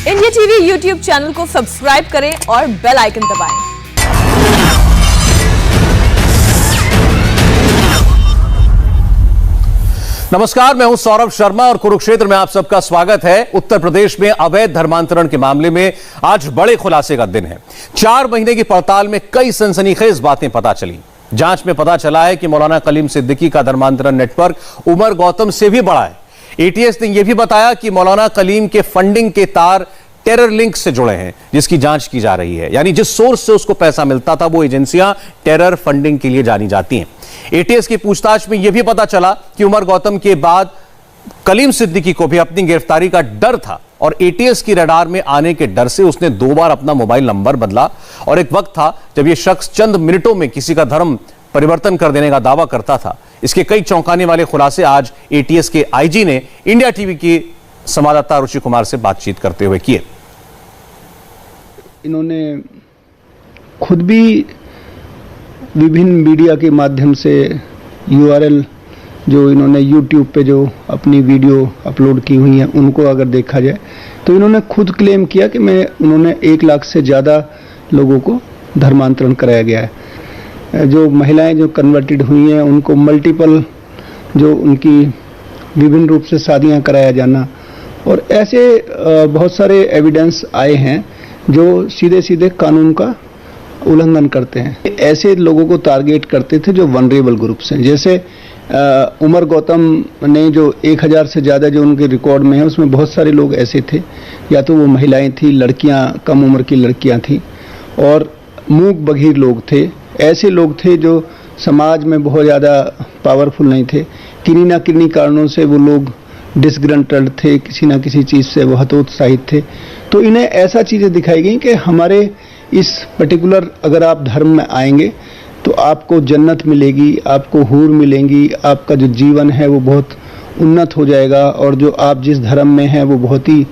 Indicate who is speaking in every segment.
Speaker 1: India TV YouTube channel को subscribe करें और बेल आइकन दबाएं।
Speaker 2: नमस्कार, मैं हूं सौरभ शर्मा और कुरुक्षेत्र में आप सबका स्वागत है। उत्तर प्रदेश में अवैध धर्मांतरण के मामले में आज बड़े खुलासे का दिन है। 4 महीने की पड़ताल में कई सनसनीखेज बातें पता चली। जांच में पता चला है कि मौलाना कलीम सिद्दीकी का धर्मांतरण नेटवर्क उमर गौतम से भी बड़ा है। एटीएस ने यह भी बताया कि मौलाना कलीम के फंडिंग के तार टेरर लिंक से जुड़े हैं, जिसकी जांच की जा रही है। यानी जिस सोर्स से उसको पैसा मिलता था वो एजेंसियां टेरर फंडिंग के लिए जानी जाती हैं। एटीएस की पूछताछ में यह भी पता चला कि उमर गौतम के बाद कलीम सिद्दीकी को भी अपनी गिरफ्तारी का डर था और एटीएस की रडार में आने के डर से उसने 2 बार अपना मोबाइल नंबर बदला। और एक वक्त था जब यह शख्स चंद मिनटों में किसी का धर्म परिवर्तन कर देने का दावा करता था। इसके कई चौंकाने वाले खुलासे आज एटीएस के आईजी ने इंडिया टीवी की संवाददाता रुचि कुमार से बातचीत करते हुए किए।
Speaker 3: इन्होंने खुद भी विभिन्न मीडिया के माध्यम से यूआरएल जो इन्होंने यूट्यूब पे जो अपनी वीडियो अपलोड की हुई हैं उनको अगर देखा जाए तो इन्होंने खुद क्लेम किया कि उन्होंने 1 लाख से ज़्यादा लोगों को धर्मांतरण कराया गया है। जो महिलाएं जो कन्वर्टेड हुई हैं उनको मल्टीपल जो उनकी विभिन्न रूप से शादियां कराया जाना और ऐसे बहुत सारे एविडेंस आए हैं जो सीधे सीधे कानून का उल्लंघन करते हैं। ऐसे लोगों को टारगेट करते थे जो वनरेबल ग्रुप्स हैं। जैसे उमर गौतम ने जो 1000 से ज़्यादा जो उनके रिकॉर्ड में है उसमें बहुत सारे लोग ऐसे थे, या तो वो महिलाएं थी, लड़कियां, कम उम्र की लड़कियां थी और मूक बधिर लोग थे। ऐसे लोग थे जो समाज में बहुत ज़्यादा पावरफुल नहीं थे। किन्हीं ना किन्हीं कारणों से वो लोग डिसग्रंटल्ड थे, किसी ना किसी चीज़ से वो हतोत्साहित थे। तो इन्हें ऐसा चीज़ें दिखाई गई कि हमारे इस पर्टिकुलर अगर आप धर्म में आएंगे तो आपको जन्नत मिलेगी, आपको हूर मिलेंगी, आपका जो जीवन है वो बहुत उन्नत हो जाएगा और जो आप जिस धर्म में हैं वो बहुत ही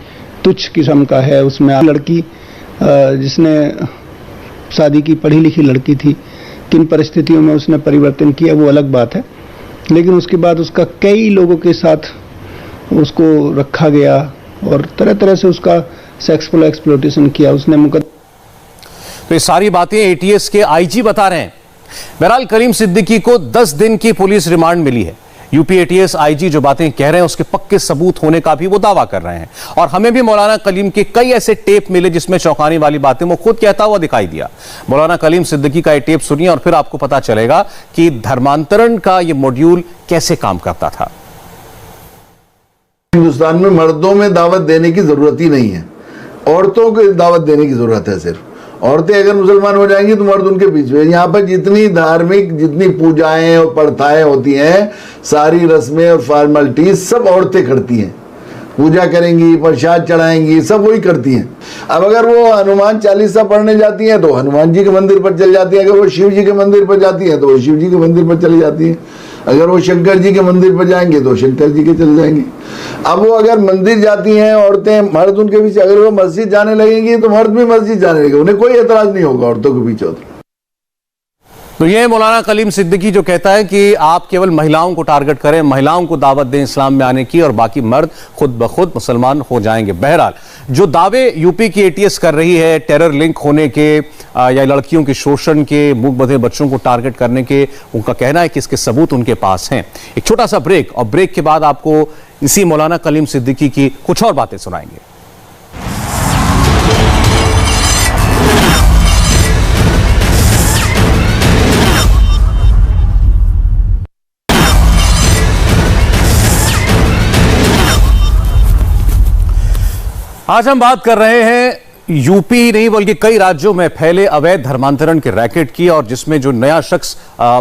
Speaker 3: तुच्छ किस्म का है। उसमें लड़की जिसने शादी की पढ़ी लिखी लड़की थी, किन परिस्थितियों में उसने परिवर्तन किया वो अलग बात है, लेकिन उसके बाद उसका कई लोगों के साथ उसको रखा गया और तरह तरह से उसका सेक्सुअल एक्सप्लॉयटेशन किया। उसने
Speaker 2: तो ये सारी बातें एटीएस के आईजी बता रहे हैं। बहरहाल कलीम सिद्दीकी को 10 दिन की पुलिस रिमांड मिली है। यूपी एटीएस आईजी जो बातें कह रहे हैं उसके पक्के सबूत होने का भी वो दावा कर रहे हैं। और हमें भी मौलाना कलीम के कई ऐसे टेप मिले जिसमें चौंकाने वाली बातें वो खुद कहता हुआ दिखाई दिया। मौलाना कलीम सिद्दीकी का ये टेप सुनिए और फिर आपको पता चलेगा कि धर्मांतरण का ये मॉड्यूल कैसे काम करता था।
Speaker 4: हिंदुस्तान में मर्दों में दावत देने की जरूरत ही नहीं है, औरतों को दावत देने की जरूरत है। सिर्फ औरतें अगर मुसलमान हो जाएंगी तो मर्द उनके बीच में। यहाँ पर जितनी धार्मिक, जितनी पूजाएं और प्रथाएं होती हैं, सारी रस्में और फॉर्मेलिटीज सब औरतें करती हैं। पूजा करेंगी, प्रसाद चढ़ाएंगी, सब वही करती हैं। अब अगर वो हनुमान चालीसा पढ़ने जाती हैं तो हनुमान जी के मंदिर पर चली जाती हैं, अगर वो शिव जी के मंदिर पर जाती हैं तो वो शिव जी के मंदिर पर चली जाती हैं, अगर वो शंकर जी के मंदिर पर जाएंगे तो शंकर जी के चले जाएंगे। अब वो अगर मंदिर जाती हैं औरतें, मर्द उनके पीछे, अगर वो मस्जिद जाने लगेंगी तो मर्द भी मस्जिद जाने लगेंगे, उन्हें कोई एतराज नहीं होगा औरतों के पीछे।
Speaker 2: तो ये मौलाना कलीम सिद्दीकी जो कहता है कि आप केवल महिलाओं को टारगेट करें, महिलाओं को दावत दें इस्लाम में आने की और बाकी मर्द खुद ब खुद मुसलमान हो जाएंगे। बहरहाल जो दावे यूपी की एटीएस कर रही है टेरर लिंक होने के या लड़कियों के शोषण के, मूक बधिर बच्चों को टारगेट करने के, उनका कहना है कि इसके सबूत उनके पास हैं। एक छोटा सा ब्रेक और ब्रेक के बाद आपको इसी मौलाना कलीम सिद्दीकी की कुछ और बातें सुनाएंगे। आज हम बात कर रहे हैं यूपी नहीं बल्कि कई राज्यों में फैले अवैध धर्मांतरण के रैकेट की, और जिसमें जो नया शख्स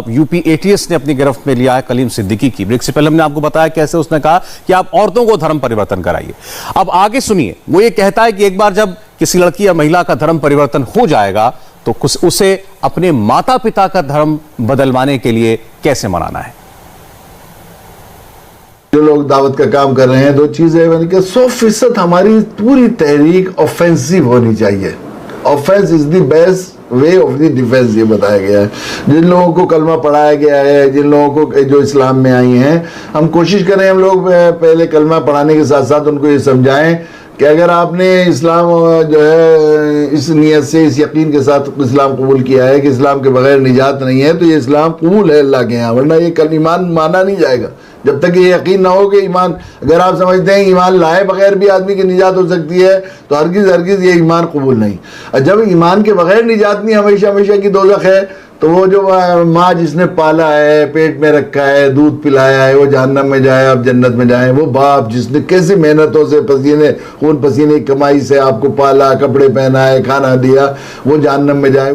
Speaker 2: यूपी एटीएस ने अपनी गिरफ्त में लिया है कलीम सिद्दीकी की। ब्रेक से पहले हमने आपको बताया कैसे उसने कहा कि आप औरतों को धर्म परिवर्तन कराइए। अब आगे सुनिए, वो ये कहता है कि एक बार जब किसी लड़की या महिला का धर्म परिवर्तन हो जाएगा तो उसे अपने माता पिता का धर्म बदलवाने के लिए कैसे मनाना है।
Speaker 4: जो लोग दावत का काम कर रहे हैं, 2 चीजें बन के 100% हमारी पूरी तहरीक ऑफेंसिव होनी चाहिए। Offence is the best way of the defence, ये बताया गया है। जिन लोगों को कलमा पढ़ाया गया है, जिन लोगों को जो इस्लाम में आई हैं, हम कोशिश करें हम लोग पहले कलमा पढ़ाने के साथ साथ उनको ये समझाएं कि अगर आपने इस्लाम जो है इस नियत से, इस यकीन के साथ इस्लाम कबूल किया है कि इस्लाम के बगैर निजात नहीं है, तो ये इस्लाम कबूल है अल्लाह के यहाँ, वरना ये कल ईमान माना नहीं जाएगा जब तक ये यकीन ना हो कि ईमान, अगर आप समझते हैं ईमान लाए बगैर भी आदमी की निजात हो सकती है, तो हरगिज़ ये ईमान कबूल नहीं। और जब ईमान के बगैर निजात नहीं, हमेशा हमेशा की दोज़ख है, तो वो जो माँ जिसने पाला है, पेट में रखा है, दूध पिलाया है, वो जहन्नम में जाए, आप जन्नत में जाए। वो बाप जिसने कैसी मेहनतों से, पसीने खून पसीने की कमाई से आपको पाला, कपड़े पहनाए, खाना दिया, वो जहन्नम में जाए।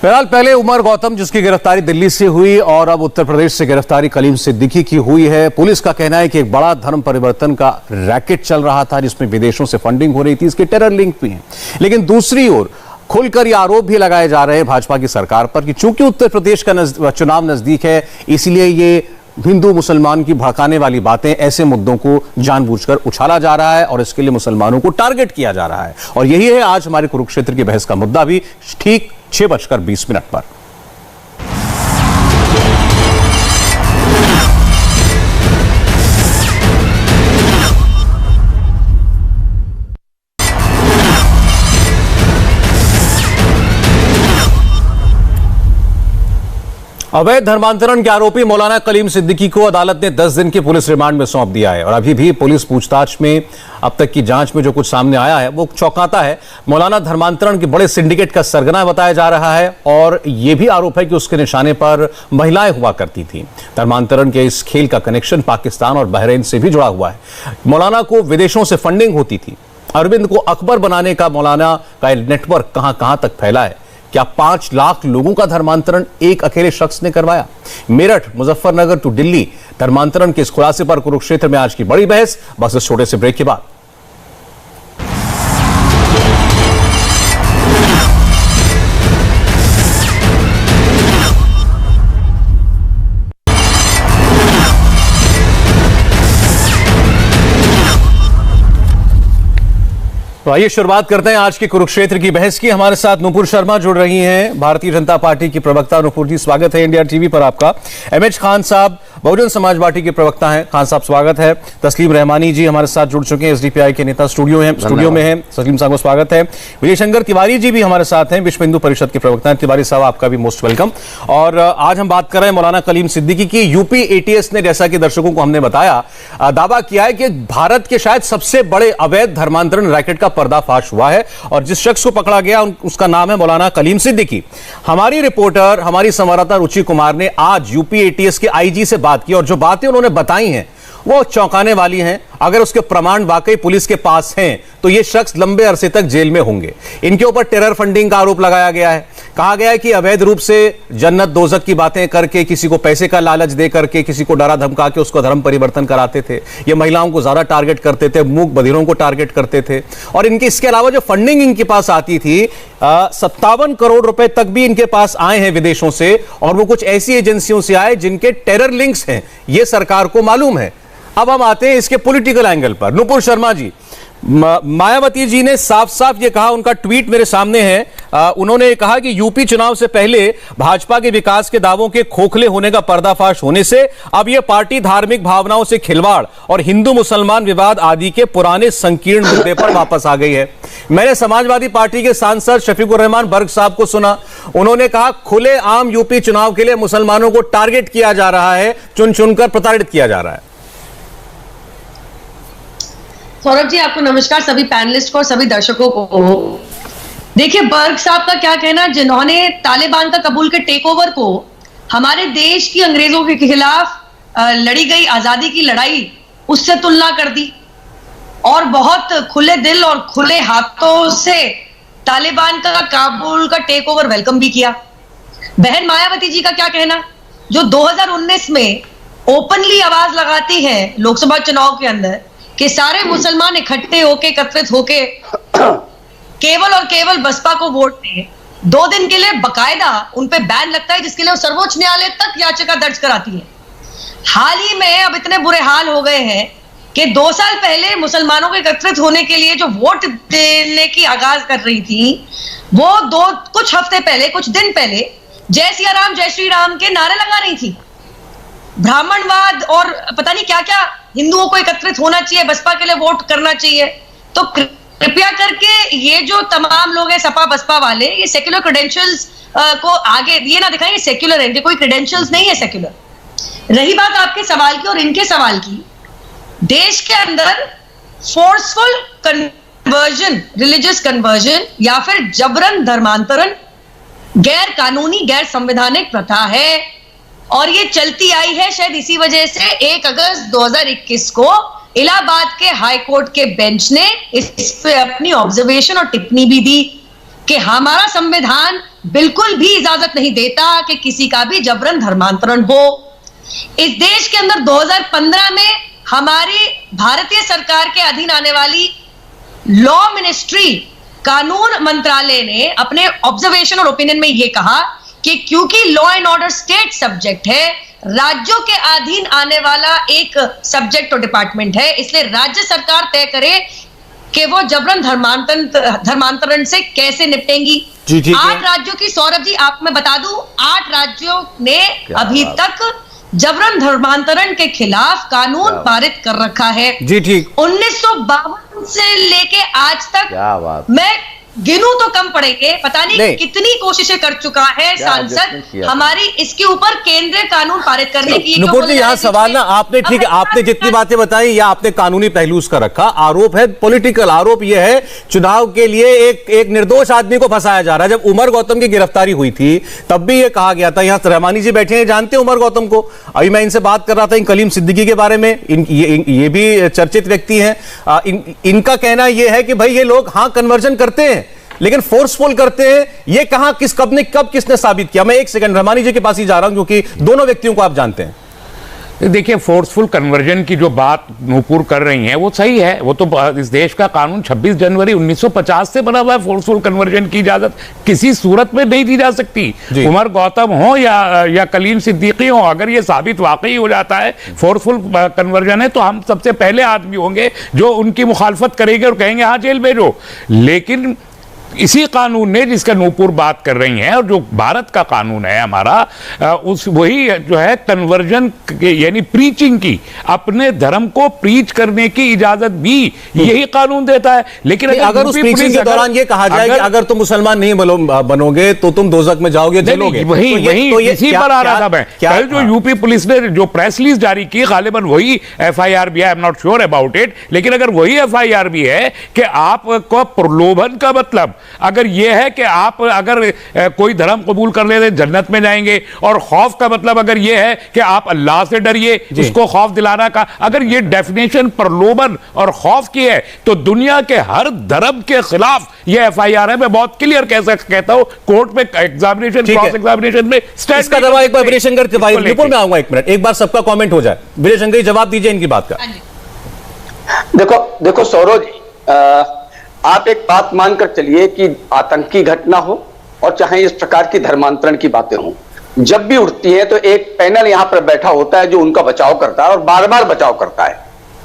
Speaker 2: फिलहाल पहले उमर गौतम जिसकी गिरफ्तारी दिल्ली से हुई और अब उत्तर प्रदेश से गिरफ्तारी कलीम सिद्दीकी की हुई है। पुलिस का कहना है कि एक बड़ा धर्म परिवर्तन का रैकेट चल रहा था जिसमें विदेशों से फंडिंग हो रही थी, इसके टेरर लिंक भी हैं। लेकिन दूसरी ओर खुलकर ये आरोप भी लगाए जा रहे हैं भाजपा की सरकार पर कि चूंकि उत्तर प्रदेश का चुनाव नजदीक है, इसलिए ये हिंदू मुसलमान की भड़काने वाली बातें, ऐसे मुद्दों को जानबूझकर उछाला जा रहा है और इसके लिए मुसलमानों को टारगेट किया जा रहा है। और यही है आज हमारे कुरुक्षेत्र की बहस का मुद्दा भी, ठीक 6:20 पर। अवैध धर्मांतरण के आरोपी मौलाना कलीम सिद्दीकी को अदालत ने 10 दिन की पुलिस रिमांड में सौंप दिया है और अभी भी पुलिस पूछताछ में, अब तक की जांच में जो कुछ सामने आया है वो चौंकाता है। मौलाना धर्मांतरण के बड़े सिंडिकेट का सरगना बताया जा रहा है और यह भी आरोप है कि उसके निशाने पर महिलाएं हुआ करती थी। धर्मांतरण के इस खेल का कनेक्शन पाकिस्तान और बहरीन से भी जुड़ा हुआ है। मौलाना को विदेशों से फंडिंग होती थी। अरविंद को अकबर बनाने का मौलाना का नेटवर्क कहां तक फैला है। क्या 5 लाख लोगों का धर्मांतरण एक अकेले शख्स ने करवाया? मेरठ, मुजफ्फरनगर टू दिल्ली धर्मांतरण के इस खुलासे पर कुरुक्षेत्र में आज की बड़ी बहस, बस इस छोटे से ब्रेक के बाद। तो आइए शुरुआत करते हैं आज के कुरुक्षेत्र की बहस की। हमारे साथ नुपुर शर्मा जुड़ रही हैं, भारतीय जनता पार्टी की प्रवक्ता। नुपुर जी, स्वागत है इंडिया टीवी पर आपका। एमएच खान साहब बहुजन समाज पार्टी के प्रवक्ता हैं। खान साहब स्वागत है। तस्लीम रहमानी जी हमारे साथ जुड़ चुके हैं, एसडीपीआई के नेता, स्टूडियो में हैं। तस्लीम साहब को स्वागत है। विजय शंकर तिवारी जी भी हमारे साथ हैं, विश्व हिंदू परिषद के प्रवक्ता हैं। तिवारी साहब आपका भी मोस्ट वेलकम। और आज हम बात कर रहे हैं मौलाना कलीम सिद्दीकी की। यूपी एटीएस ने, जैसा कि दर्शकों को हमने बताया, दावा किया है कि भारत के शायद सबसे बड़े अवैध धर्मांतरण रैकेट का पर्दाफाश हुआ है और जिस शख्स को पकड़ा गया उसका नाम है मौलाना कलीम सिद्दीकी। हमारी रिपोर्टर, हमारी संवाददाता रुचि कुमार ने आज यूपी एटीएस के आईजी से बात की और जो बातें उन्होंने बताई हैं वो चौंकाने वाली हैं। अगर उसके प्रमाण वाकई पुलिस के पास हैं तो ये शख्स लंबे अरसे तक जेल में होंगे। इनके ऊपर टेरर फंडिंग का आरोप लगाया गया है। कहा गया है कि अवैध रूप से जन्नत दोजख की बातें करके, किसी को पैसे का लालच दे करके, किसी को डरा धमका के उसको धर्म परिवर्तन कराते थे। ये महिलाओं को ज्यादा टारगेट करते थे, मूक बधिरों को टारगेट करते थे। और इनके इसके अलावा जो फंडिंग इनके पास आती थी, 57 करोड़ रुपए तक भी इनके पास आए हैं विदेशों से, और वो कुछ ऐसी एजेंसियों से आए जिनके टेरर लिंक्स हैं, ये सरकार को मालूम है। अब हम आते हैं इसके पॉलिटिकल एंगल पर। नुपुर शर्मा जी, मायावती जी ने साफ साफ ये कहा, उनका ट्वीट मेरे सामने है। उन्होंने कहा कि यूपी चुनाव से पहले भाजपा के विकास के दावों के खोखले होने का पर्दाफाश होने से अब यह पार्टी धार्मिक भावनाओं से खिलवाड़ और हिंदू मुसलमान विवाद आदि के पुराने संकीर्ण मुद्दे पर वापस आ गई है। मैंने समाजवादी पार्टी के सांसद शफीकुर रहमान बर्ग साहब को सुना, उन्होंने कहा खुले आम यूपी चुनाव के लिए मुसलमानों को टारगेट किया जा रहा है, चुन चुनकर प्रताड़ित किया जा रहा है।
Speaker 5: सौरभ जी, आपको नमस्कार, सभी पैनलिस्ट को और सभी दर्शकों को। देखिए, बर्ग साहब का क्या कहना, जिन्होंने तालिबान का कबूल के टेक ओवर को हमारे देश की अंग्रेजों के खिलाफ लड़ी गई आजादी की लड़ाई उससे तुलना कर दी और बहुत खुले दिल और खुले हाथों से तालिबान का काबुल का टेक ओवर वेलकम भी किया। बहन मायावती जी का क्या कहना, जो 2019 में ओपनली आवाज लगाती है लोकसभा चुनाव के अंदर कि सारे मुसलमान इकट्ठे होके, एकत्रित होके केवल और केवल बसपा को वोट दें। 2 दिन के लिए बकायदा उन पे बैन लगता है, जिसके लिए वो सर्वोच्च न्यायालय तक याचिका दर्ज कराती है। हाल ही में अब इतने बुरे हाल हो गए हैं कि 2 साल पहले मुसलमानों को एकत्रित होने के लिए जो वोट देने की आगाज कर रही थी, वो कुछ हफ्ते पहले, कुछ दिन पहले जय सिया राम, जय श्री राम के नारे लगा रही थी। ब्राह्मणवाद और पता नहीं क्या क्या हिंदुओं को एकत्रित होना चाहिए, बसपा के लिए वोट करना चाहिए। तो कृपया करके ये जो तमाम लोग हैं सपा बसपा वाले, ये सेक्युलर क्रेडेंशियल्स को आगे ये ना दिखाएं, ये सेक्युलर है, कोई क्रेडेंशियल्स नहीं है सेक्युलर। रही बात आपके सवाल की और इनके सवाल की, देश के अंदर फोर्सफुल कन्वर्जन, रिलीजियस कन्वर्जन या फिर जबरन धर्मांतरण गैर कानूनी, गैर संवैधानिक प्रथा है और ये चलती आई है। शायद इसी वजह से 1 अगस्त 2021 को इलाहाबाद के हाई कोर्ट के बेंच ने इस पे अपनी ऑब्जर्वेशन और टिप्पणी भी दी कि हमारा संविधान बिल्कुल भी इजाजत नहीं देता कि किसी का भी जबरन धर्मांतरण हो। इस देश के अंदर 2015 में हमारी भारतीय सरकार के अधीन आने वाली लॉ मिनिस्ट्री, कानून मंत्रालय ने अपने ऑब्जर्वेशन और ओपिनियन में यह कहा कि क्योंकि law and order state subject है, राज्यों के अधीन आने वाला एक सब्जेक्ट और डिपार्टमेंट है, इसलिए राज्य सरकार तय करे कि वो जबरन धर्मांतरण से कैसे निपटेंगी। 8 राज्यों की, सौरभ जी आप मैं बता दूं, 8 राज्यों ने अभी तक जबरन धर्मांतरण के खिलाफ कानून पारित कर रखा है। जी ठीक। 1952 से लेके आज तक, क्या बात, मैं गिनूं तो कम पड़ेंगे, पता नहीं कितनी कोशिशें कर चुका है सांसद हमारी इसके ऊपर केंद्रीय कानून पारित करने की।
Speaker 2: नुपुर जी यहाँ सवाल ना, आपने ठीक है, आपने जितनी बातें बताई या आपने कानूनी पहलू उसका रखा, आरोप है पॉलिटिकल, आरोप यह है चुनाव के लिए एक निर्दोष आदमी को फंसाया जा रहा है। जब उमर गौतम की गिरफ्तारी हुई थी तब भी ये कहा गया था, यहाँ रहमानी जी बैठे हैं, जानते हैं उमर गौतम को, अभी मैं इनसे बात कर रहा था कलीम सिद्दीकी के बारे में, ये भी चर्चित व्यक्ति हैं। इनका कहना यह है कि भाई ये लोग हाँ कन्वर्जन करते हैं लेकिन फोर्सफुल करते हैं। ये कहां, कब किसने साबित किया? मैं 1 सेकंड रहमानी जी के पास ही जा रहा हूं क्योंकि दोनों व्यक्तियों को आप जानते हैं।
Speaker 6: देखिए, फोर्सफुल कन्वर्जन की जो बात नूपुर कर रही हैं वो सही है। वो तो इस देश का कानून 26 जनवरी 1950 से बना हुआ है। फोर्सफुल कन्वर्जन की इजाजत किसी सूरत में नहीं दी जा सकती। उमर गौतम हो या कलीम सिद्दीकी हो, अगर ये साबित वाकई हो जाता है फोर्सफुल कन्वर्जन है तो हम सबसे पहले आदमी होंगे जो उनकी मुखालफत करेंगे और कहेंगे हाँ जेल भेजो। लेकिन इसी कानून ने, जिसका नूपुर बात कर रही हैं, और जो भारत का कानून है हमारा, उस वही जो है कन्वर्जन यानी प्रीचिंग की, अपने धर्म को प्रीच करने की इजाजत भी यही कानून देता है। लेकिन
Speaker 2: अगर उस प्रीचिंग के दौरान ये कहा जाए कि अगर तुम मुसलमान नहीं बनोगे तो तुम दोज़ख में जाओगे, जलोगे,
Speaker 6: वही इसी पर आ रहा था मैं। कल जो यूपी पुलिस ने जो प्रेस रिलीज जारी की, गालिबन वही FIR भी है, I am not sure about it, लेकिन अगर वही FIR भी है कि आपको प्रलोभन का मतलब अगर यह है कि आप अगर कोई धर्म कबूल कर लेते जन्नत में जाएंगे, और खौफ का मतलब अगर यह है कि आप अल्लाह से डरिए, उसको खौफ दिलाना का, अगर यह डेफिनेशन प्रलोभन और खौफ की है तो दुनिया के हर धर्म के खिलाफ यह FIR है। मैं बहुत क्लियर कहता हूं, कोर्ट में एग्जामिनेशन, क्रॉस एग्जामिनेशन में
Speaker 2: इसका जवाब एक बार विजय शंकर में आऊंगा, 1 मिनट, एक बार सबका कमेंट हो जाए। विजय शंकर जवाब दीजिए इनकी बात का।
Speaker 7: देखो सौरभ जी, आप एक बात मानकर चलिए कि आतंकी घटना हो और चाहे इस प्रकार की धर्मांतरण की बातें हो, जब भी उठती है तो एक पैनल यहां पर बैठा होता है जो उनका बचाव करता है और बार बार बचाव करता है।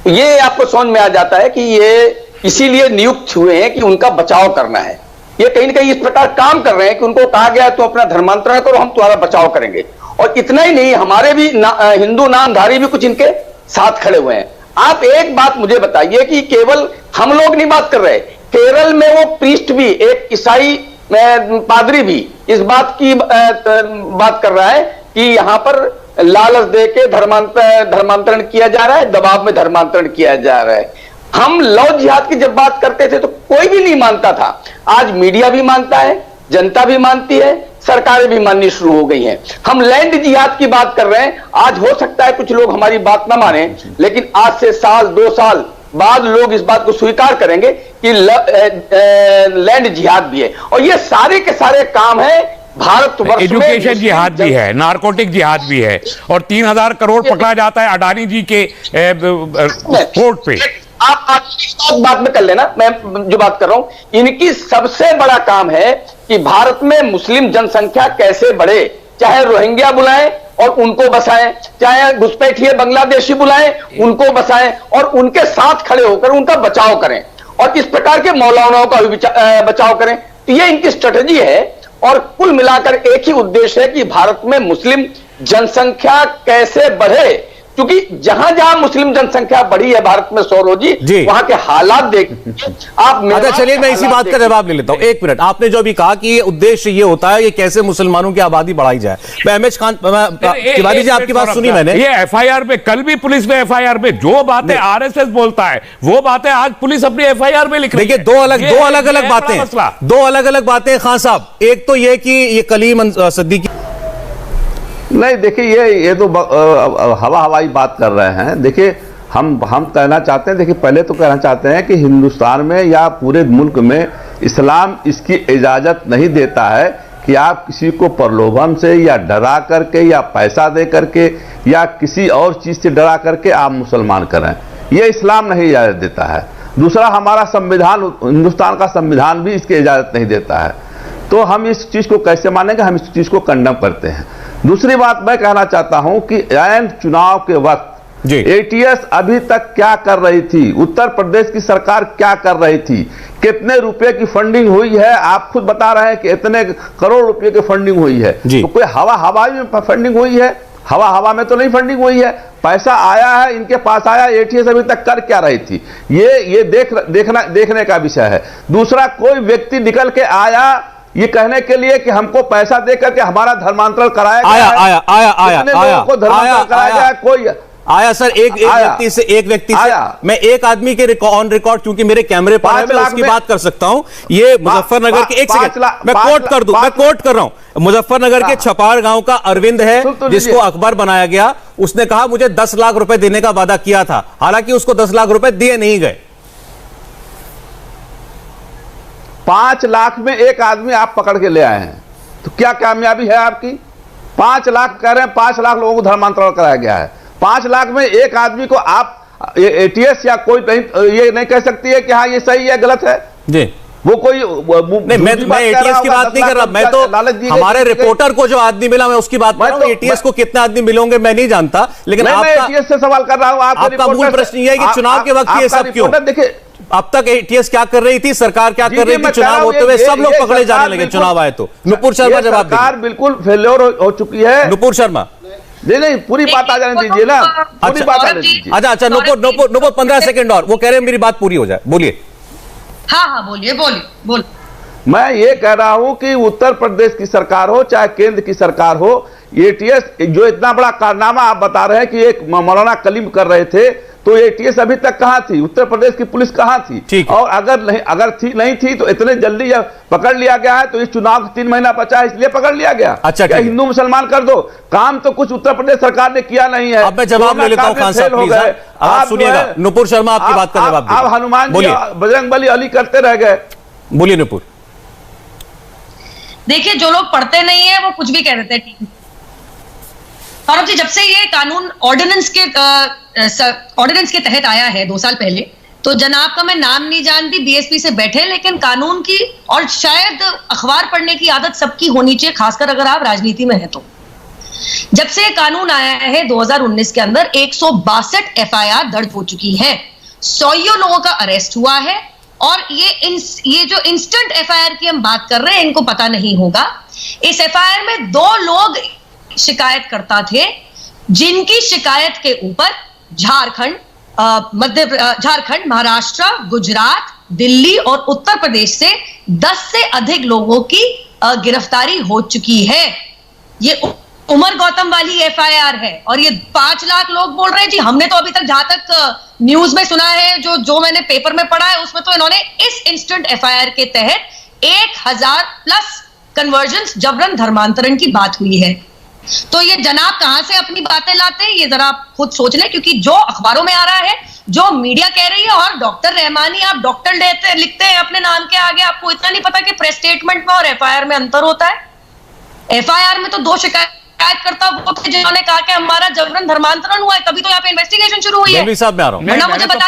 Speaker 7: तो ये आपको समझ में आ जाता है कि ये इसीलिए नियुक्त हुए हैं कि उनका बचाव करना है। ये कहीं ना कहीं इस प्रकार काम कर रहे हैं कि उनको कहा गया तो अपना धर्मांतरण करो, हम तुम्हारा बचाव करेंगे। और इतना ही नहीं, हमारे भी हिंदू नामधारी भी कुछ इनके साथ खड़े हुए हैं। आप एक बात मुझे बताइए कि केवल हम लोग नहीं बात कर रहे, केरल में वो प्रीस्ट भी, एक ईसाई पादरी भी इस बात की बात कर रहा है कि यहां पर लालच दे के धर्मांतरण किया जा रहा है, दबाव में धर्मांतरण किया जा रहा है। हम लव जिहाद की जब बात करते थे तो कोई भी नहीं मानता था, आज मीडिया भी मानता है, जनता भी मानती है, सरकारें भी माननी शुरू हो गई हैं। हम लैंड जिहाद की बात कर रहे हैं, आज हो सकता है कुछ लोग हमारी बात ना माने, लेकिन आज से 1-2 साल बाद लोग इस बात को स्वीकार करेंगे कि लैंड जिहाद भी है। और ये सारे के सारे काम है भारतवर्ष में।
Speaker 6: एजुकेशन जिहाद भी है, नारकोटिक जिहाद भी है, और 3000 करोड़ पकड़ा जाता है अडानी जी के पोर्ट पे।
Speaker 7: आप बात में कर लेना, मैं जो बात कर रहा हूं, इनकी सबसे बड़ा काम है कि भारत में मुस्लिम जनसंख्या कैसे बढ़े, चाहे रोहिंग्या बुलाएं और उनको बसाएं, चाहे घुसपैठिए बांग्लादेशी बुलाएं उनको बसाएं, और उनके साथ खड़े होकर उनका बचाव करें, और इस प्रकार के मौलानाओं का भी बचाव करें। तो ये इनकी स्ट्रेटजी है, और कुल मिलाकर एक ही उद्देश्य है कि भारत में मुस्लिम जनसंख्या कैसे बढ़े। क्योंकि जहां जहां मुस्लिम जनसंख्या बढ़ी है भारत में सौरभ जी, वहां के हालात देख आप।
Speaker 2: अच्छा चलिए मैं इसी बात का जवाब ले लेता हूं। एक मिनट, आपने जो अभी कहा कि ये उद्देश्य ये होता है कि कैसे मुसलमानों की आबादी बढ़ाई जाए। मैं एमएच खान तिवारी जी आपकी बात सुनी मैंने।
Speaker 6: ये एफआईआर में, कल भी पुलिस ने एफआईआर में जो बातें आरएसएस बोलता है वो बातें आज पुलिस अपनी एफआईआर में लिख रही है।
Speaker 2: देखिए दो अलग अलग बातें खान साहब। एक तो ये कि ये कलीम सिद्दीकी,
Speaker 8: नहीं देखिए ये तो हवाई बात कर रहे हैं। देखिए हम कहना चाहते हैं, देखिए पहले तो कहना चाहते हैं कि हिंदुस्तान में या पूरे मुल्क में इस्लाम इसकी इजाजत नहीं देता है कि आप किसी को प्रलोभन से या डरा करके या पैसा दे करके या किसी और चीज से डरा करके आप मुसलमान करें, ये इस्लाम नहीं इजाजत देता है। दूसरा, हमारा संविधान, हिंदुस्तान का संविधान भी इसकी इजाजत नहीं देता है। तो हम इस चीज को कैसे मानेंगे? हम इस चीज को कंडम करते हैं। दूसरी बात मैं कहना चाहता हूं कि ऐन चुनाव के वक्त एटीएस अभी तक क्या कर रही थी, उत्तर प्रदेश की सरकार क्या कर रही थी, कितने रुपए की फंडिंग हुई है, आप खुद बता रहे हैं कि इतने करोड़ रुपए की फंडिंग हुई है। तो कोई हवा में फंडिंग हुई है? हवा में तो नहीं फंडिंग हुई है। पैसा आया है, इनके पास आया। एटीएस अभी तक कर क्या रही थी, ये देखने का विषय है। दूसरा, कोई व्यक्ति निकल के आया ये कहने के लिए कि हमको पैसा दे करके हमारा धर्मांतरण कराया गया, कोई
Speaker 2: आया सर, एक व्यक्ति से मैं एक आदमी के ऑन रिकॉर्ड, क्योंकि मेरे कैमरे पर है, मैं उसकी बात कर सकता हूं। ये मुजफ्फरनगर के, एक सेकंड मैं कोट कर रहा हूं, मुजफ्फरनगर के छपार गांव का अरविंद है, जिसको अखबार बनाया गया। उसने कहा मुझे 10 लाख रुपए देने का वादा किया था, हालांकि उसको 10 लाख रुपए दिए नहीं गए।
Speaker 8: 5 लाख में एक आदमी आप पकड़ के ले आए हैं, तो क्या कामयाबी है आपकी? 5 लाख कह रहे हैं, 5 लाख लोगों को धर्मांतरण कराया गया है। 5 लाख में एक आदमी को आप एटीएस या कोई ये नहीं कह सकती है कि हाँ ये सही है गलत है जी। वो कोई नहीं, मैं
Speaker 2: एटीएस की बात नहीं कर रहा, मैं तो हमारे रिपोर्टर को जो आदमी मिला मैं उसकी बात कर रहा हूं। एटीएस को कितने आदमी मिलोगे मैं नहीं जानता, लेकिन
Speaker 8: एटीएस से सवाल कर रहा हूं।
Speaker 2: आपका मूल प्रश्न ये है कि चुनाव के वक्त ये सब क्यों? देखिए अब तक एटीएस क्या कर रही थी, सरकार क्या कर रही थी, चुनाव होते हुए सब लोग पकड़े जाने लगे, चुनाव आए तो। नुपुर शर्मा जवाब दीजिए।
Speaker 8: सरकार बिल्कुल फेल्योर हो चुकी है।
Speaker 2: नुपुर शर्मा
Speaker 8: नहीं पूरी बात आ जाने दीजिए ना, पूरी बात आ जाने दीजिए।
Speaker 2: अच्छा नुपुर 15 सेकंड और, वो कह रहे हैं मेरी बात पूरी हो जाए, बोलिए।
Speaker 5: हाँ बोलिए।
Speaker 8: मैं ये कह रहा हूं कि उत्तर प्रदेश की सरकार हो चाहे केंद्र की सरकार हो, एटीएस जो इतना बड़ा कारनामा आप बता रहे हैं कि एक मौलाना कलीम कर रहे थे, तो एटीएस अभी तक कहां थी? उत्तर प्रदेश की पुलिस कहां थी? और अगर नहीं थी तो इतने जल्दी जब पकड़ लिया गया है, तो इस चुनाव 3 महीना बचा है इसलिए पकड़ लिया गया।
Speaker 2: अच्छा,
Speaker 8: क्या हिंदू मुसलमान कर दो? काम तो कुछ उत्तर प्रदेश सरकार ने किया नहीं है।
Speaker 2: अब मैं जवाब ले लेता हूं खान साहब, प्लीज आप सुनिएगा। नुपुर शर्मा आपकी बात का जवाब दीजिए।
Speaker 8: आप हनुमान जी बजरंगबली अली करते रह गए।
Speaker 2: बोलिए नुपुर।
Speaker 5: देखिए जो लोग पढ़ते नहीं है वो कुछ भी कह देते हैं। सौरभ जी, जब से ये कानून ऑर्डिनेंस के तहत आया है 2 साल पहले, तो जनाब का मैं नाम नहीं जानती, बीएसपी से बैठे, लेकिन कानून की और शायद अखबार पढ़ने की आदत सबकी होनी चाहिए, खासकर अगर आप राजनीति में हैं तो। जब से कानून आया है 2019 के अंदर 162 एफआईआर दर्ज हो चुकी है, 100 लोगों का अरेस्ट हुआ है। और ये जो इंस्टेंट एफआईआर की हम बात कर रहे हैं, इनको पता नहीं होगा, इस एफआईआर में 2 लोग शिकायत करता थे, जिनकी शिकायत के ऊपर झारखंड, महाराष्ट्र, गुजरात, दिल्ली और उत्तर प्रदेश से 10 से अधिक लोगों की गिरफ्तारी हो चुकी है। ये उमर गौतम वाली एफआईआर है। और ये 5 लाख लोग बोल रहे हैं जी, हमने तो अभी तक जहां तक न्यूज में सुना है, जो मैंने पेपर में पढ़ा है, उसमें तो इन्होंने इस इंस्टेंट एफआईआर के तहत 1000 प्लस कन्वर्जन, जबरन धर्मांतरण की बात हुई है। तो ये जनाब कहां से अपनी बातें लाते हैं, ये जरा आप खुद सोच लें, क्योंकि जो अखबारों में आ रहा है, जो मीडिया कह रही है, और डॉक्टर रहमानी आप डॉक्टर लिखते हैं अपने नाम के आगे, आपको इतना नहीं पता कि प्रेस स्टेटमेंट में और एफआईआर में अंतर होता है। एफआईआर में तो 2 शिकायतकर्ता वो थे जिन्होंने कहा कि हमारा जबरन धर्मांतरण हुआ है, तभी तो यहाँ पे इन्वेस्टिगेशन शुरू हुई है।
Speaker 2: साहब मैं आ रहा हूं।
Speaker 6: मैंने तो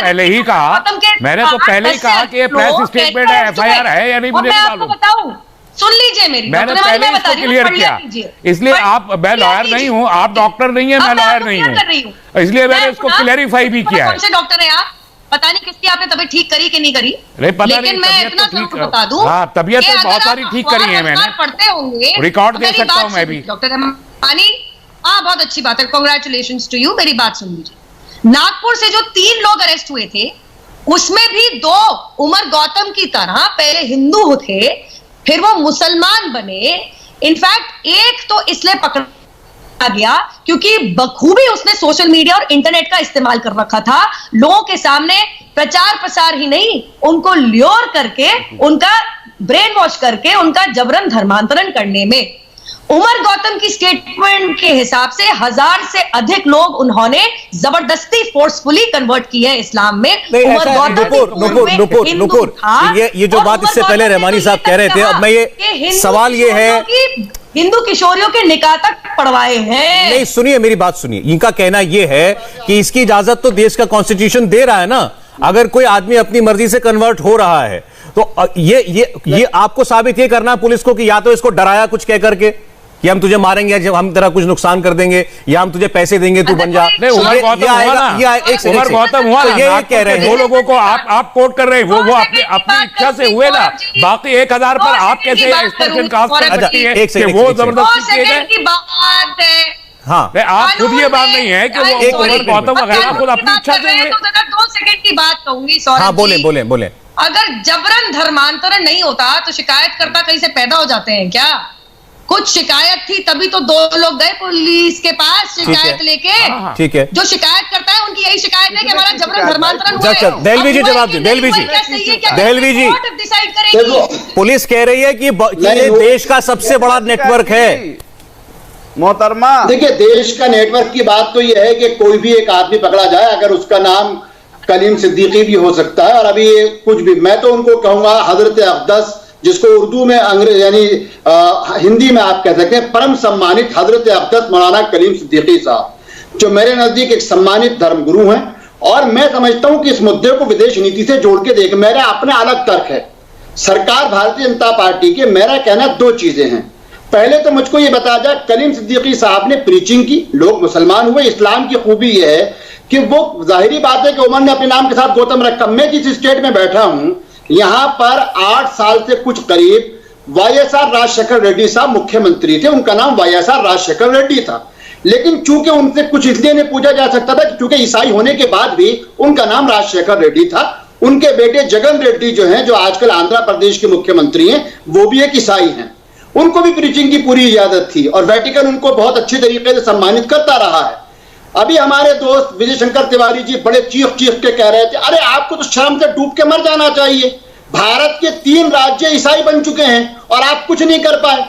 Speaker 6: पहले ही कहा कि ये प्रेस स्टेटमेंट है, एफआईआर है या नहीं, मुझे नहीं मालूम।
Speaker 5: बताऊं, सुन लीजिए मेरी,
Speaker 6: मैंने पहले इसको क्लियर किया, इसलिए मैं लॉयर नहीं हूँ, आप डॉक्टर नहीं है, मैं लॉयर नहीं हूँ, इसलिए मैंने इसको क्लैरिफाई भी किया है।
Speaker 5: कौन से डॉक्टर है आप? पता नहीं किसकी आपने तबियत ठीक करी कि नहीं करी, लेकिन मैं इतना जरूर बता दूं,
Speaker 6: हाँ तबियत तो बहुत सारी ठीक करी है मैंने,
Speaker 5: पढ़ते होंगे,
Speaker 6: रिकॉर्ड दे सकता हूँ मैं भी।
Speaker 5: डॉक्टर रहमानी, बहुत अच्छी बात है, कॉन्ग्रेचुलेशंस टू यू। मेरी बात सुन लीजिए, नागपुर से जो 3 लोग अरेस्ट हुए थे उसमें भी 2 उमर गौतम की तरह पहले हिंदू थे, फिर वो मुसलमान बने। इनफैक्ट एक तो इसलिए पकड़ा गया क्योंकि बखूबी उसने सोशल मीडिया और इंटरनेट का इस्तेमाल कर रखा था, लोगों के सामने प्रचार प्रसार ही नहीं, उनको ल्योर करके, उनका ब्रेन वॉश करके, उनका जबरन धर्मांतरण करने में। उमर गौतम की स्टेटमेंट के हिसाब से 1000 से अधिक लोग उन्होंने जबरदस्ती फोर्सफुली कन्वर्ट किए हैं इस्लाम में। उमर गौतम
Speaker 2: नुपुर, ये जो बात इससे पहले रहमानी साहब कह रहे थे, अब मैं ये सवाल ये है,
Speaker 5: हिंदू किशोरियों के निकाह तक पढ़वाए हैं।
Speaker 2: नहीं, सुनिए मेरी बात सुनिए, इनका कहना यह है कि इसकी इजाजत तो देश का कॉन्स्टिट्यूशन दे रहा है ना। अगर कोई आदमी अपनी मर्जी से कन्वर्ट हो रहा है तो ये आपको साबित ये करना पुलिस को कि या तो इसको डराया कुछ कह करके कि हम तुझे मारेंगे, जब हम तेरा कुछ नुकसान कर देंगे, या हम तुझे पैसे देंगे, तू बन जा।
Speaker 6: उमर गौतम हुआ ना, ये कह रहे हैं 2 लोगों को आप कोट कर रहे हैं, वो अपनी इच्छा से हुए ना, बाकी 1000 पर आप कैसे एक्सपर्शन कास्ट कर सकती है कि वो जबरदस्ती किए गए? हाँ, आप खुद ये बात नहीं है कि वो एक उमर गौतम वगैरह खुद अपनी इच्छा से हुए।
Speaker 5: 2 सेकंड की बात कहूंगी सौरभ।
Speaker 2: हाँ, बोले।
Speaker 5: अगर जबरन धर्मांतरण नहीं होता तो शिकायतकर्ता कहीं से पैदा हो जाते हैं क्या? कुछ शिकायत थी तभी तो 2 लोग गए पुलिस के पास शिकायत लेके।
Speaker 2: ठीक है,
Speaker 5: जो शिकायत करता है उनकी यही शिकायत है कि हमारा जबरन धर्मांतरण हुआ है।
Speaker 2: दहलवी जी जवाब दें, दहलवी जी
Speaker 5: डिसाइड करेगी।
Speaker 2: पुलिस कह रही है कि ये देश का सबसे बड़ा नेटवर्क है।
Speaker 8: मोहतरमा,
Speaker 9: देखिए, देश का नेटवर्क की बात तो यह है कि कोई भी एक आदमी पकड़ा जाए, अगर उसका नाम कलीम सिद्दीकी भी हो सकता है, और अभी कुछ भी, मैं तो उनको कहूंगा हजरत अक़दस, जिसको उर्दू में अंग्रेजी यानी हिंदी में आप कह सकते हैं परम सम्मानित हजरत अक़दस मौलाना कलीम सिद्दीकी साहब, जो मेरे नजदीक एक सम्मानित धर्मगुरु हैं। और मैं समझता हूं कि इस मुद्दे को विदेश नीति से जोड़ के देख, मेरा अपना अलग तर्क है। सरकार भारतीय जनता पार्टी के, मेरा कहना 2 चीजें हैं। पहले तो मुझको ये बता जाए, कलीम सिद्दीकी साहब ने प्रीचिंग की, लोग मुसलमान हुए। इस्लाम की खूबी यह है कि वो जाहिरी बात है कि उमर ने अपने नाम के साथ गौतम रखा। मैं जिस स्टेट में बैठा हूं, यहां पर 8 साल से कुछ करीब वाईएसआर राजशेखर रेड्डी साहब मुख्यमंत्री थे। उनका नाम वाईएसआर राजशेखर रेड्डी था, लेकिन चूंकि उनसे कुछ इसलिए नहीं पूछा जा सकता था क्योंकि ईसाई होने के बाद भी उनका नाम राजशेखर रेड्डी था। उनके बेटे जगन रेड्डी जो हैं, जो आजकल आंध्र प्रदेश के मुख्यमंत्री हैं, वो भी एक ईसाई हैं। उनको भी प्रीचिंग की पूरी इजाजत थी और वेटिकन उनको बहुत अच्छी तरीके से सम्मानित करता रहा है। अभी हमारे दोस्त विजय शंकर तिवारी जी बड़े चीख के कह रहे थे, अरे आपको तो शर्म से डूब के मर जाना चाहिए, भारत के 3 राज्य ईसाई बन चुके हैं और आप कुछ नहीं कर पाए।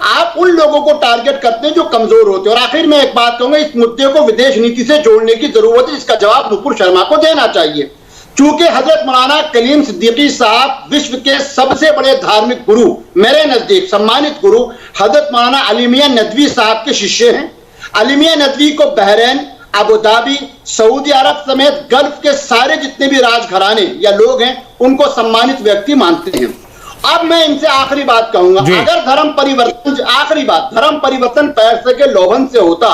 Speaker 9: आप उन लोगों को टारगेट करते हैं जो कमजोर होते हैं। और आखिर में एक बात कहूंगा, इस मुद्दे को विदेश नीति से जोड़ने की जरूरत है, इसका जवाब नुपुर शर्मा को देना चाहिए। चूंकि हजरत मौलाना कलीम सिद्दीकी साहब विश्व के सबसे बड़े धार्मिक गुरु, मेरे नजदीक सम्मानित गुरु हजरत मौलाना अली मियां नदवी साहब के शिष्य हैं। अली मियां नदवी को बहरीन, अबू धाबी, सऊदी अरब समेत गल्फ के सारे जितने भी राजघराने या लोग हैं, उनको सम्मानित व्यक्ति मानते हैं। अब मैं इनसे आखिरी बात कहूंगा, अगर धर्म परिवर्तन पैसे के लोभन से होता,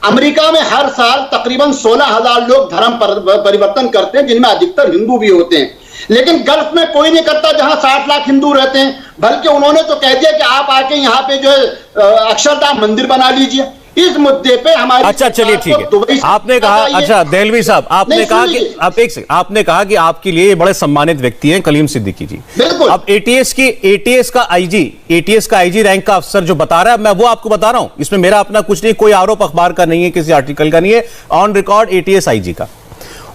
Speaker 9: अमेरिका में हर साल तकरीबन 16,000 लोग धर्म परिवर्तन करते हैं, जिनमें अधिकतर हिंदू भी होते हैं। लेकिन गल्फ में कोई नहीं करता, जहां 60 लाख हिंदू रहते हैं। बल्कि उन्होंने तो कह दिया कि आप आके यहाँ पे जो है अक्षरधाम मंदिर बना लीजिए। इस मुद्दे पे हमारी,
Speaker 2: अच्छा चलिए ठीक है, आपने कहा, अच्छा दहलवी साहब, आपने कहा कि आप आपने कहा कि आपके लिए बड़े सम्मानित व्यक्ति हैं कलीम सिद्दीकी जी।
Speaker 9: बिल्कुल।
Speaker 2: अब एटीएस का आईजी रैंक का अफसर जो बता रहा है, मैं वो आपको बता रहा हूं, इसमें मेरा अपना कुछ नहीं, कोई आरोप अखबार का नहीं है, किसी आर्टिकल का नहीं है, ऑन रिकॉर्ड एटीएस आईजी का।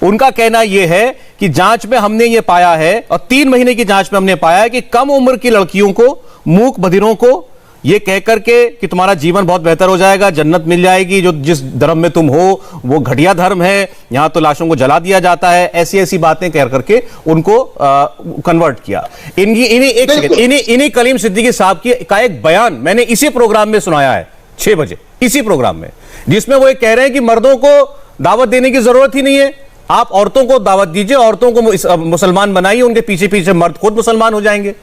Speaker 2: उनका कहना यह है कि जांच में हमने ये पाया है, और 3 महीने की जांच में हमने पाया है कि कम उम्र की लड़कियों को, मूक बधिरों को ये कह करके कि तुम्हारा जीवन बहुत बेहतर हो जाएगा, जन्नत मिल जाएगी, जो जिस धर्म में तुम हो वो घटिया धर्म है, यहां तो लाशों को जला दिया जाता है, ऐसी बातें कह करके उनको कन्वर्ट किया। इन्हीं कलीम सिद्दीकी साहब का एक बयान मैंने इसी प्रोग्राम में सुनाया है 6 बजे, इसी प्रोग्राम में, जिसमें वो कह रहे हैं कि मर्दों को दावत देने की जरूरत ही नहीं है, आप औरतों को दावत दीजिए, औरतों को मुसलमान बनाइए, उनके पीछे पीछे मर्द खुद मुसलमान हो जाएंगे।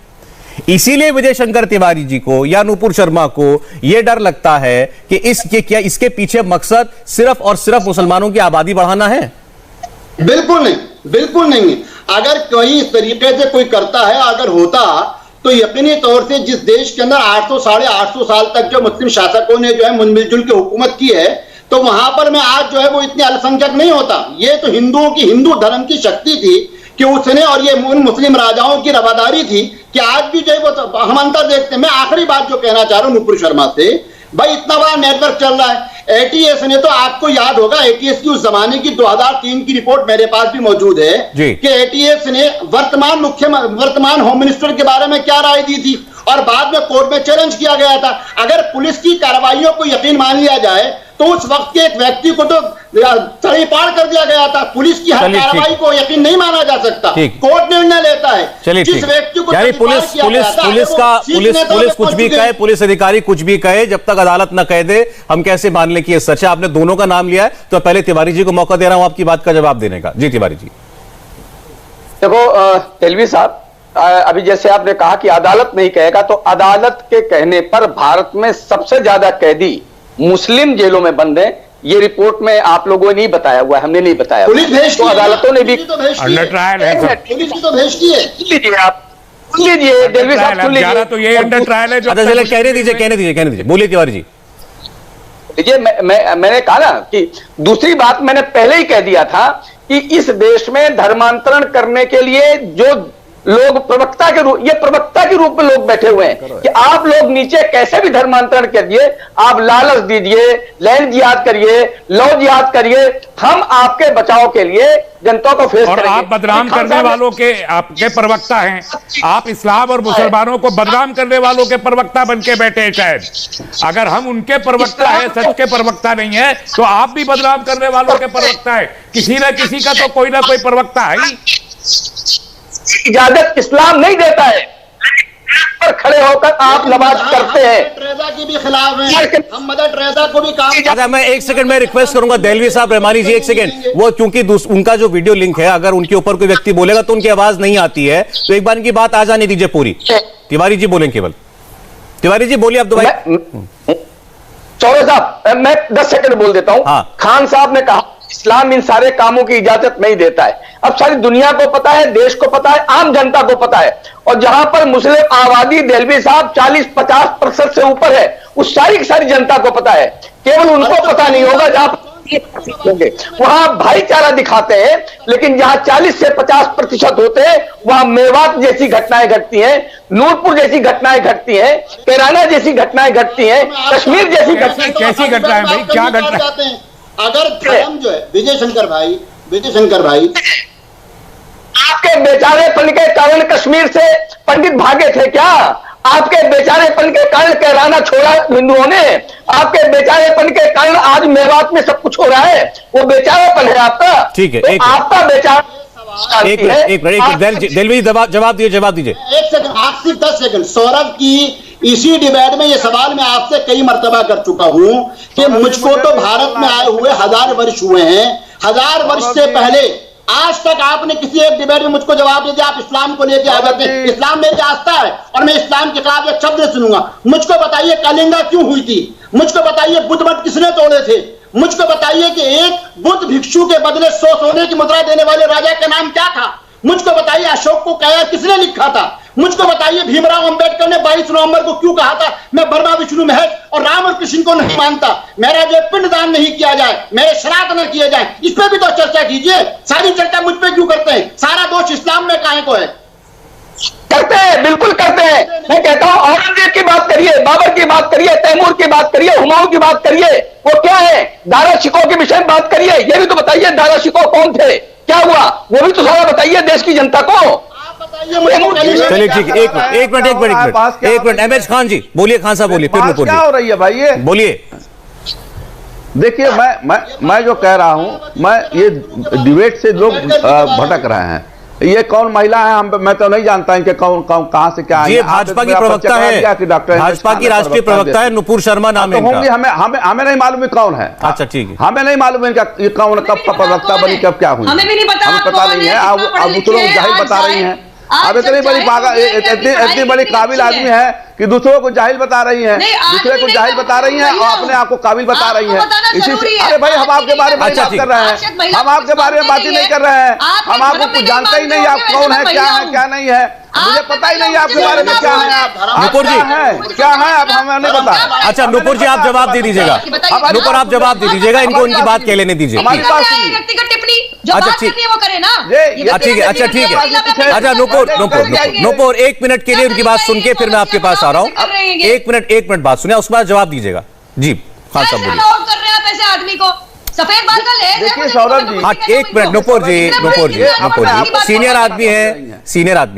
Speaker 2: इसीलिए विजय शंकर तिवारी जी को या नुपुर शर्मा को यह डर लगता है कि इसके पीछे मकसद सिर्फ और सिर्फ मुसलमानों की आबादी बढ़ाना है।
Speaker 9: बिल्कुल नहीं, बिल्कुल नहीं है। अगर कोई इस तरीके से कोई करता है, अगर होता तो यकीनी तौर से जिस देश के अंदर 800 साढ़े 800 साल तक जो मुस्लिम शासकों ने जो है मिलजुल के हुकूमत की है, तो वहां पर मैं आज जो है वो इतने अल्पसंख्यक नहीं होता। ये तो हिंदुओं की, हिंदू धर्म की शक्ति थी कि उसने, और ये उन मुस्लिम राजाओं की रवादारी थी कि आज भी जो है वो हम अंतर देखते हैं। मैं आखिरी बात जो कहना चाह रहा हूं नुपुर शर्मा से, भाई इतना बड़ा नेटवर्क चल रहा है, एटीएस ने, तो आपको याद होगा एटीएस की उस जमाने की 2003 की रिपोर्ट मेरे पास भी मौजूद है कि एटीएस ने वर्तमान होम मिनिस्टर के बारे में क्या राय दी थी और बाद में कोर्ट में चैलेंज किया गया था। अगर पुलिस की कार्रवाइयों को यकीन मान लिया जाए तो उस वक्त के एक व्यक्ति को तो तड़ीपार कर दिया गया था। पुलिस की हर कार्रवाई को यकीन नहीं माना जा सकता, कोर्ट निर्णय लेता है। जिस व्यक्ति को
Speaker 2: पुलिस कुछ भी कहे, पुलिस अधिकारी कुछ भी कहे, जब तक अदालत न कह दे हम कैसे मान ले कि ये सच है। आपने दोनों का नाम लिया है, तो पहले तिवारी जी को मौका दे रहा हूं आपकी बात का जवाब देने का। जी तिवारी जी।
Speaker 7: देखो तेलवी साहब, अभी जैसे आपने कहा कि अदालत नहीं कहेगा, तो अदालत के कहने पर भारत में सबसे ज्यादा कैदी मुस्लिम जेलों में बंद हैं। ये रिपोर्ट में आप लोगों ने नहीं बताया हुआ है, हमने नहीं बताया।
Speaker 9: पुलिस भेजती है,
Speaker 7: अदालतों ने भी
Speaker 6: अंडर ट्रायल है,
Speaker 9: पुलिस की तो भेजती है।
Speaker 7: लीजिए आप, सुन लीजिए दिलवी साहब, सुन लीजिए।
Speaker 6: तो ये अंडर ट्रायल है जो
Speaker 2: कहने दीजिए। बोलिए तिवारी जी।
Speaker 7: मैंने कहा ना कि दूसरी बात मैंने पहले ही कह दिया था कि इस देश में धर्मांतरण करने के लिए जो लोग प्रवक्ता के रूप में लोग बैठे हुए हैं कि आप लोग नीचे कैसे भी धर्मांतरण करिए, आप लालच दीजिए, लैंड जिहाद करिए, लौ जिहाद करिए, हम आपके बचाव के लिए जनता को फेस
Speaker 6: और आप बदनाम करने वालों के आपके प्रवक्ता हैं। आप इस्लाम और मुसलमानों को बदनाम करने वालों के प्रवक्ता बन के बैठे हैं। शायद अगर हम उनके प्रवक्ता है, सच के प्रवक्ता नहीं है, तो आप भी बदनाम करने वालों के प्रवक्ता है। किसी न किसी का तो कोई ना कोई प्रवक्ता है ही।
Speaker 7: इजाजत इस्लाम नहीं देता है, पर खड़े होकर आप नमाज करते हैं।
Speaker 9: ट्रेजा के भी खिलाफ हैं, हम मदर ट्रेजा को भी काम।
Speaker 2: अच्छा, मैं एक सेकंड में रिक्वेस्ट करूंगा देलवी साहब, रहमानी जी एक सेकंड। वो क्योंकि उनका जो वीडियो लिंक है, अगर उनके ऊपर कोई व्यक्ति बोलेगा तो उनकी आवाज नहीं आती है, तो एक बार इनकी बात आ जाने दीजिए पूरी। तिवारी जी बोलें केवल। तिवारी जी बोलिए अब दोबारा।
Speaker 7: चौधरी साहब, मैं 10 सेकंड बोल देता हूं। खान साहब ने कहा इस्लाम इन सारे कामों की इजाजत नहीं देता है। अब सारी दुनिया को पता है, देश को पता है, आम जनता को पता है। और जहां पर मुस्लिम आबादी देलवी साहब 40-50% से ऊपर है, उस सारी की सारी जनता को पता है। केवल उनको पता नहीं होगा जहां वहां भाईचारा दिखाते हैं, लेकिन जहां 40 से 50% होते हैं वहां मेवात जैसी घटनाएं घटती हैं, नूरपुर जैसी घटनाएं घटती हैं, कैराना जैसी घटनाएं घटती हैं, कश्मीर जैसी घटनाएं।
Speaker 6: कैसी घटनाएं भाई, क्या घटना?
Speaker 9: अगर धर्म जो है, विजय शंकर भाई,
Speaker 7: आपके बेचारेपन के कारण कश्मीर से पंडित भागे थे क्या? आपके बेचारेपन के कारण कैराना छोड़ा हिंदुओं ने? आपके बेचारेपन के कारण आज मेवात में सब कुछ हो रहा है, वो बेचारापन है आपका।
Speaker 2: ठीक है,
Speaker 7: तो आपका बेचारा
Speaker 2: एक मिनट दिलवी जवाब दीजिए।
Speaker 9: एक सेकंड, आप सिर्फ 10 सेकंड। सौरभ की इसी डिबेट में ये सवाल मैं आपसे कई मर्तबा कर चुका हूं कि मुझको तो भारत में आए हुए 1000 वर्ष हुए हैं। 1000 वर्ष से पहले आज तक आपने किसी एक डिबेट में मुझको जवाब दे दिया आप इस्लाम को लेके आ जाते हैं। इस्लाम मेरी आस्था है और मैं इस्लाम के खिलाफ एक शब्द सुनूंगा। मुझको बताइए कलिंगा क्यों हुई थी? मुझको बताइए बुद्ध मठ किसने तोड़े थे? मुझको बताइए कि एक बुद्ध भिक्षु के बदले 100 सोने की मुद्रा देने वाले राजा का नाम क्या था? मुझको बताइए अशोक को कैद किसने लिखा था? मुझको बताइए भीमराव अंबेडकर ने 22 नवंबर को क्यों कहा था मैं ब्रह्मा विष्णु महेश और राम और कृष्ण को नहीं मानता, मेरा जो पिंडदान नहीं किया जाए, मेरे श्राद्ध न किए जाए, इस पे भी तो चर्चा कीजिए। सारी चर्चा मुझ पे क्यों करते हैं? सारा दोष इस्लाम में काहे को है?
Speaker 7: करते हैं, बिल्कुल करते हैं। मैं कहता हूं औरंगजेब की बात करिए, बाबर की बात करिए, तैमूर की बात करिए, हुमायूं की बात करिए, वो क्या है? दारा शिकोह के विषय में बात करिए, ये भी तो बताइए दारा शिकोह कौन थे, क्या हुआ, वो भी तो सारा बताइए देश की जनता को।
Speaker 2: चलिए ठीक है, एक मिनट एमएच खान जी बोलिए। खान साहब बोलिए, फिर
Speaker 8: क्या हो रही है भाई ये
Speaker 2: बोलिए।
Speaker 8: देखिए मैं जो कह रहा हूं, मैं ये डिबेट से लोग भटक रहे हैं। ये कौन महिला है मैं तो नहीं जानता कि कौन कहां से क्या
Speaker 2: है। भाजपा की प्रवक्ता है, भाजपा की राष्ट्रीय प्रवक्ता है, नुपुर शर्मा नाम है
Speaker 8: होंगी। हमें नहीं मालूम कौन है।
Speaker 2: अच्छा ठीक है,
Speaker 8: हमें नहीं मालूम इनका कौन कब का प्रवक्ता बनी, कब क्या हुई,
Speaker 5: हमें भी नहीं पता,
Speaker 8: हमें पता नहीं है। अब तो लोग जाहिर बता रही हैं। अब इतनी बड़ी काबिल आदमी है कि दूसरों को जाहिल बता रही हैं, दूसरे को जाहिल बता रही हैं और अपने आप को काबिल बता रही हैं। इसी से अरे भाई हम आपके बारे में बात कर रहे हैं, हम आपके बारे में बात ही नहीं कर रहे हैं, हम आपको कुछ जानते ही नहीं, आप कौन है क्या नहीं है, मुझे पता ही नहीं आपके बारे में क्या है, आप
Speaker 2: नुपुर जी
Speaker 8: क्या है, अब हमें नहीं पता।
Speaker 2: अच्छा नुपुर जी आप जवाब दे दीजिएगा, नुपुर आप जवाब दे दीजिएगा, इनको उनकी बात कह लेने दीजिए।
Speaker 5: व्यक्तिगत टिप्पणी जो
Speaker 2: अच्छा,
Speaker 5: बात
Speaker 2: ठीक।
Speaker 5: करनी है वो करे ना।
Speaker 2: ठीक है, अच्छा ठीक है। अच्छा नुपुर 1 मिनट के लिए उनकी बात सुन के फिर मैं आपके पास आ रहा हूँ। 1 मिनट बात सुनिए, उसके बाद जवाब दीजिएगा। जी खान साहब बोलिए।
Speaker 5: कर रहे हैं आप ऐसे आदमी को, सफेद बाल का ले
Speaker 8: देखिए सौरभ जी,
Speaker 2: हाँ 1 मिनट नुपुर जी सीनियर आदमी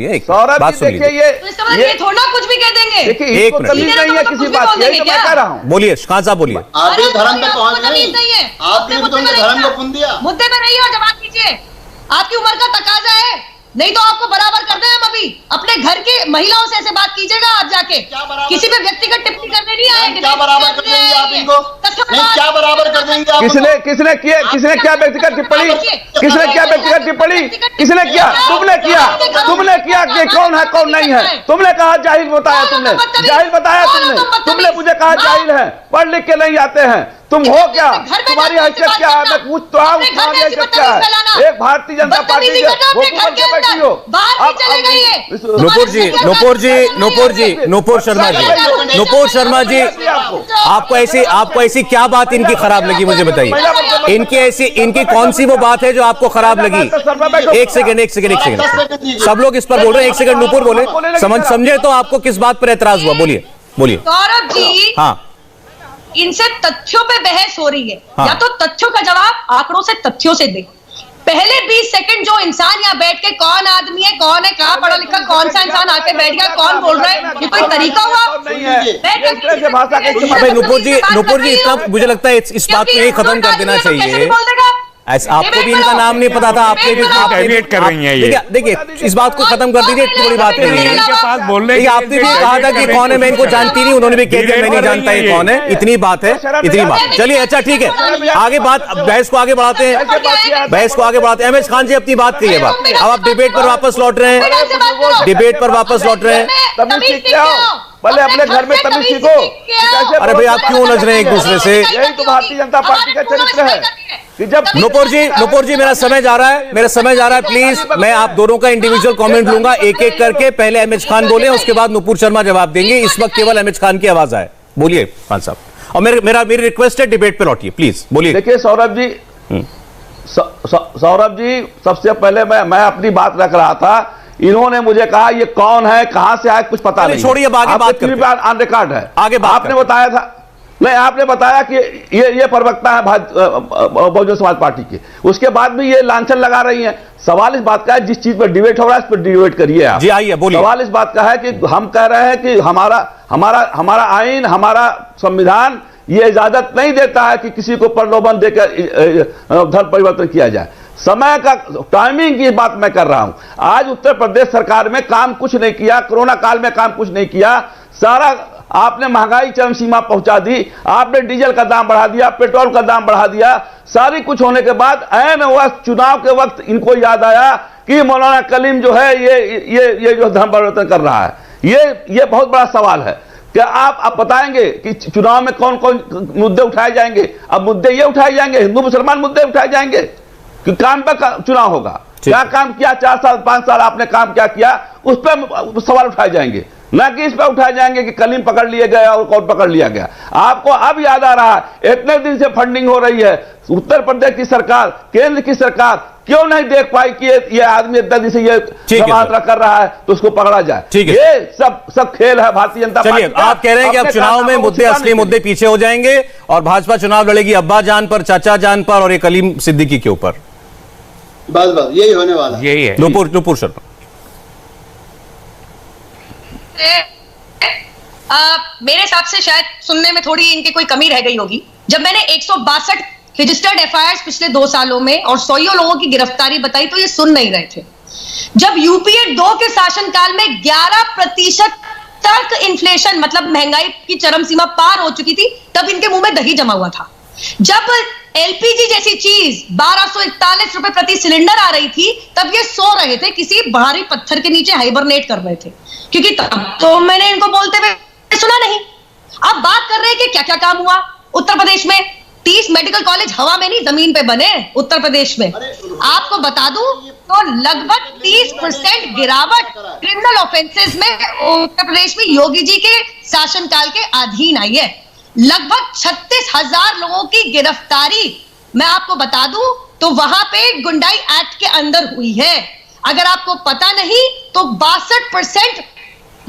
Speaker 2: है, एक
Speaker 8: सौरभ
Speaker 2: बात
Speaker 8: जी
Speaker 2: सुन
Speaker 8: देखिए
Speaker 2: लीजिए।
Speaker 5: ये थोड़ा कुछ भी कह देंगे।
Speaker 8: देखिए
Speaker 2: एक
Speaker 8: इसको
Speaker 2: मिनट।
Speaker 8: तमीज नहीं है किसी बात की, यही तो मैं कह रहा हूँ।
Speaker 2: बोलिए खान साहब बोलिए।
Speaker 9: आप भी धर्म पे पहुंच गए,
Speaker 5: नहीं है,
Speaker 9: आपने भी तो उनके धर्म को सुन दिया।
Speaker 5: मुद्दे में रहिए और जवाब कीजिए। आपकी उम्र का तकाजा है, नहीं तो आपको बराबर कर दें हम अभी। अपने घर की महिलाओं से ऐसे बात कीजिएगा आप जाके, किसी पे व्यक्तिगत टिप्पणी करने नहीं आए।
Speaker 9: क्या बराबर कर देंगे आप इनको? नहीं क्या बराबर कर देंगे आप?
Speaker 8: किसने क्या व्यक्तिगत टिप्पणी, किसने क्या व्यक्तिगत टिप्पणी, किसने किया? तुमने किया कि कौन है कौन नहीं है? तुमने कहा जाहिल बताया, तुमने मुझे कहा जाहिल है, पढ़ लिख के नहीं आते हैं। तुम हो क्या, तुम्हारी हैसियत क्या है? मैं पूछता हूँ तुम्हारी हैसियत क्या है? एक भारतीय जनता पार्टी के हुकूमत के बैठी हो।
Speaker 2: नुपुर शर्मा जी आपको ऐसी क्या बात इनकी खराब लगी मुझे बताइए। इनकी कौन सी वो बात है जो आपको खराब लगी? एक सेकंड सब लोग इस पर बोल रहे हैं, 1 सेकंड नुपुर बोले, समझे तो आपको किस बात पर एतराज हुआ? बोलिए।
Speaker 5: सौरभ जी
Speaker 2: हाँ
Speaker 5: इनसे तथ्यों पे बहस हो रही है,
Speaker 2: हाँ।
Speaker 5: या तो तथ्यों का जवाब आंकड़ों से तथ्यों से दे। पहले 20 सेकंड जो इंसान यहाँ बैठ के कौन आदमी है, कौन है, कहाँ पढ़ा लिखा, कौन सा इंसान आके बैठ गया, कौन बोल रहा है, ये कोई तरीका हुआ?
Speaker 2: नुपुर जी इतना मुझे लगता है इस बात को यही खत्म कर देना चाहिए। आपको भी इनका नाम नहीं पता था, आपने भी
Speaker 6: कर रही हैं ये।
Speaker 2: देखिए इस बात को खत्म कर दीजिए, इतनी बड़ी बात नहीं है।
Speaker 6: इनके पास बोलने की
Speaker 2: आपने भी कहा था कि कौन है, मैं इनको जानती नहीं, उन्होंने भी कह दिया मैं नहीं जानता ये कौन है। इतनी बात है, इतनी बात। चलिए अच्छा ठीक है, आगे बात, बहस को आगे बढ़ाते हैं, अहमद खान जी अपनी बात कहिए। अब आप डिबेट पर वापस लौट रहे हैं,
Speaker 8: भले अपने घर में तमीज सीखो।
Speaker 2: अरे भाई आप क्यों उलझ रहे हैं एक दूसरे से?
Speaker 8: यही तो भारतीय जनता पार्टी का चरित्र है कि जब
Speaker 2: नुपुर जी मेरा समय जा रहा है, प्लीज मैं आप दोनों का इंडिविजुअल कमेंट लूंगा एक एक करके। पहले अहमद खान बोले, उसके बाद नुपुर शर्मा जवाब देंगे। इस वक्त केवल अहमद खान की आवाज आए। बोलिए खान साहब, और मेरी रिक्वेस्ट है डिबेट पे लौटिए प्लीज, बोलिए।
Speaker 8: देखिए सौरभ जी सबसे पहले मैं अपनी बात रख रहा था। इन्होंने मुझे कहा ये कौन है, कहां से आया, कुछ पता नहीं।
Speaker 2: छोड़िए, आगे बात करते हैं।
Speaker 8: ऑन रिकॉर्ड है,
Speaker 2: आगे बात
Speaker 8: आपने बताया था, नहीं आपने बताया कि ये प्रवक्ता है बहुजन समाज पार्टी के। उसके बाद भी ये लांछन लगा रही हैं। सवाल इस बात का है, जिस चीज पर डिबेट हो रहा है इस पर डिबेट करिए आप।
Speaker 2: जी आइए बोलिए।
Speaker 8: सवाल इस बात का है कि हम कह रहे हैं कि हमारा आईन, हमारा संविधान ये इजाजत नहीं देता है कि किसी को प्रलोभन देकर धर्म परिवर्तन किया जाए। समय का टाइमिंग की बात मैं कर रहा हूं। आज उत्तर प्रदेश सरकार में काम कुछ नहीं किया, कोरोना काल में काम कुछ नहीं किया। सारा आपने महंगाई चरम सीमा पहुंचा दी, आपने डीजल का दाम बढ़ा दिया, पेट्रोल का दाम बढ़ा दिया। सारी कुछ होने के बाद ऐन वक्त चुनाव के वक्त इनको याद आया कि मौलाना कलीम जो है ये जो धर्म परिवर्तन कर रहा है। ये बहुत बड़ा सवाल है। क्या आप बताएंगे कि चुनाव में कौन कौन मुद्दे उठाए जाएंगे? अब मुद्दे ये उठाए जाएंगे, हिंदू मुसलमान मुद्दे उठाए जाएंगे कि काम पर चुनाव होगा। क्या काम किया, 4 साल 5 साल आपने काम क्या किया, उस पर सवाल उठाए जाएंगे, न कि इस पर उठाए जाएंगे कि कलीम पकड़ लिए गए और कौन पकड़ लिया गया। आपको अब याद आ रहा है, इतने दिन से फंडिंग हो रही है, उत्तर प्रदेश की सरकार, केंद्र की सरकार क्यों नहीं देख पाई कि ये आदमी इतना दिन से ये समाधान कर रहा है तो उसको पकड़ा जाए। ये सब खेल है भारतीय जनता पार्टी का।
Speaker 2: आप कह रहे हैं कि अब चुनाव में असली मुद्दे पीछे हो जाएंगे और भाजपा चुनाव लड़ेगी अब्बा जान पर, चाचा जान पर और ये कलीम सिद्दीकी के ऊपर।
Speaker 9: बस यही होने वाला,
Speaker 6: यही है।
Speaker 2: नुपुर शर्मा,
Speaker 5: मेरे हिसाब से शायद सुनने में थोड़ी इनकी कोई कमी रह गई होगी। जब मैंने 162 रजिस्टर्ड एफआईआर पिछले 2 सालों में और 100 लोगों की गिरफ्तारी बताई तो ये सुन नहीं रहे थे। जब यूपीए 2 के शासनकाल में 11% तक इन्फ्लेशन मतलब महंगाई की चरम सीमा पार हो चुकी थी, तब इनके मुंह में दही जमा हुआ था। जब एलपीजी जैसी चीज 1241 रुपए प्रति सिलेंडर आ रही थी, तब ये सो रहे थे, किसी भारी पत्थर के नीचे हाइबरनेट कर रहे थे। क्योंकि तब तो मैंने इनको बोलते हुए सुना नहीं। अब बात कर रहे हैं कि क्या क्या काम हुआ उत्तर प्रदेश में। 30 मेडिकल कॉलेज हवा में नहीं जमीन पे बने उत्तर प्रदेश में। आपको बता दूं तो लगभग 30% गिरावट क्रिमिनल ऑफेंसेस में उत्तर प्रदेश में योगी जी के शासनकाल के अधीन आई है। लगभग 36,000 लोगों की गिरफ्तारी मैं आपको बता दूं तो वहां पे गुंडाई एक्ट के अंदर हुई है। अगर आपको पता नहीं तो 62%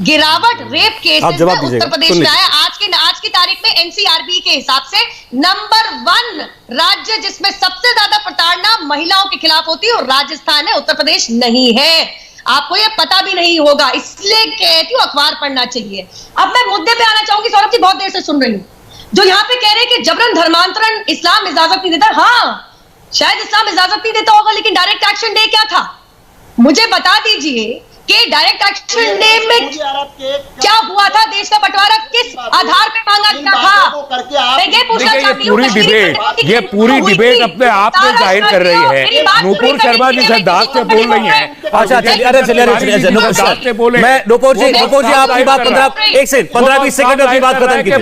Speaker 5: गिरावट रेप केसेस में उत्तर प्रदेश में आया। आज की तारीख में एनसीआरबी के हिसाब से नंबर 1 राज्य जिसमें सबसे ज्यादा प्रताड़ना महिलाओं के खिलाफ होती है और राजस्थान है, उत्तर प्रदेश नहीं है। आपको ये पता भी नहीं होगा, इसलिए कहती हूँ अखबार पढ़ना चाहिए। अब मैं मुद्दे पे आना चाहूंगी। सौरभ जी बहुत देर से सुन रही हूँ जो यहाँ पे कह रहे हैं कि जबरन धर्मांतरण इस्लाम इजाजत नहीं देता। हाँ, शायद इस्लाम इजाजत नहीं देता होगा, लेकिन डायरेक्ट एक्शन डे क्या था मुझे बता दीजिए कि डायरेक्ट एक्शन डे में क्या हुआ था? देश का बंटवारा किस आधार पे मांगा गया था? मैं ये पूछना चाहती हूँ,
Speaker 6: ये पूरी डिबेट अपने आप में जाहिर कर रही है। नुपुर शर्मा जी सिद्धार्थ से बोल रही हैं।
Speaker 2: अच्छा मैं नुपुर जी आपकी बात 15-20 सेकंड में अपनी बात खत्म कीजिए।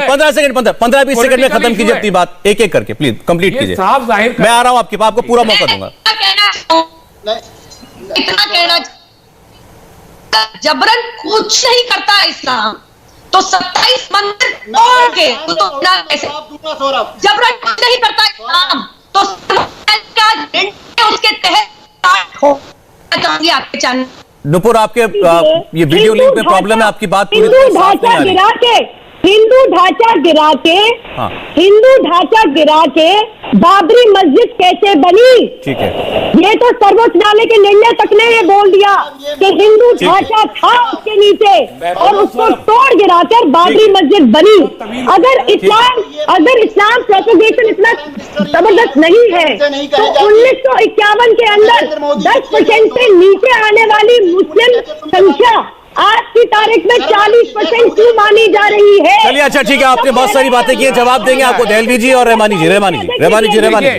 Speaker 2: 15-20 सेकंड में खत्म कीजिए अपनी बात, एक एक करके प्लीज कंप्लीट कीजिए। मैं आ रहा हूँ आपके पास, आपको पूरा मौका दूंगा।
Speaker 5: इतना कहना जबरन कुछ नहीं करता इस्लाम, तो 27 मंदिर तोड़ के जबरन कुछ नहीं करता इस्लाम, तो उसके तहत
Speaker 2: नुपुर आपके ये वीडियो लिंक में प्रॉब्लम है, आपकी बात पूरी तरह साफ नहीं आ रही।
Speaker 10: हिंदू ढांचा गिरा के बाबरी मस्जिद कैसे बनी?
Speaker 2: ठीक है,
Speaker 10: ये तो सर्वोच्च न्यायालय के निर्णय तक ने ये बोल दिया कि हिंदू ढांचा था उसके नीचे और उसको तोड़ गिराकर बाबरी मस्जिद बनी। अगर इस्लाम प्रोपेगेशन इतना जबरदस्त नहीं है तो 1951 के अंदर 10% से नीचे आने वाली मुस्लिम संख्या आज की तारीख में 40% क्यों मानी जा रही है?
Speaker 2: चलिए अच्छा ठीक है, आपने बहुत सारी बातें की, जवाब देंगे आपको देहलवी जी और रहमानी जी।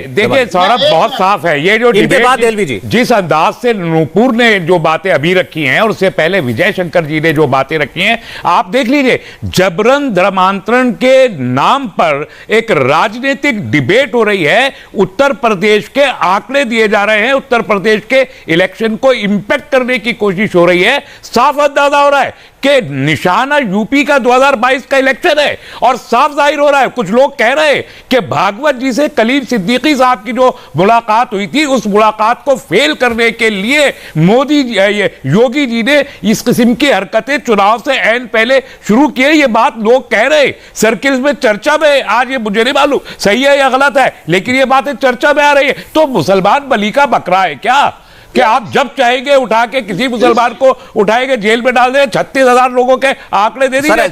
Speaker 6: देखिए सौरभ बहुत साफ है ये जो
Speaker 2: डिबेट। देहलवी जी
Speaker 6: जिस अंदाज से नुपुर ने जो बातें अभी रखी हैं और उससे पहले विजय शंकर जी ने जो बातें रखी हैं, आप देख लीजिए। जबरन धर्मांतरण के नाम पर एक राजनीतिक डिबेट हो रही है। उत्तर प्रदेश के आंकड़े दिए जा रहे हैं, उत्तर प्रदेश के इलेक्शन को इंपैक्ट करने की कोशिश हो रही है। साफ हो रहा है कि निशाना यूपी का 2022 का इलेक्शन है और साफ जाहिर हो रहा है। कुछ लोग कह रहे हैं कि भागवत जी से कलीम सिद्दीकी साहब की जो मुलाकात हुई थी, उस मुलाकात को फेल करने के लिए योगी जी ने इस किस्म की हरकतें चुनाव से ऐन पहले शुरू किए। ये बात लोग कह रहे हैं, सर्किल्स में चर्चा में। आज ये मुझे नहीं मालूम सही है या गलत है, लेकिन ये बातें चर्चा में आ रही है। तो मुसलमान बलि का बकरा है क्या कि आप जब चाहेंगे उठा के किसी मुसलमान को उठाएंगे जेल में डाल दें? 36,000 लोगों के आंकड़े दे दीजिए।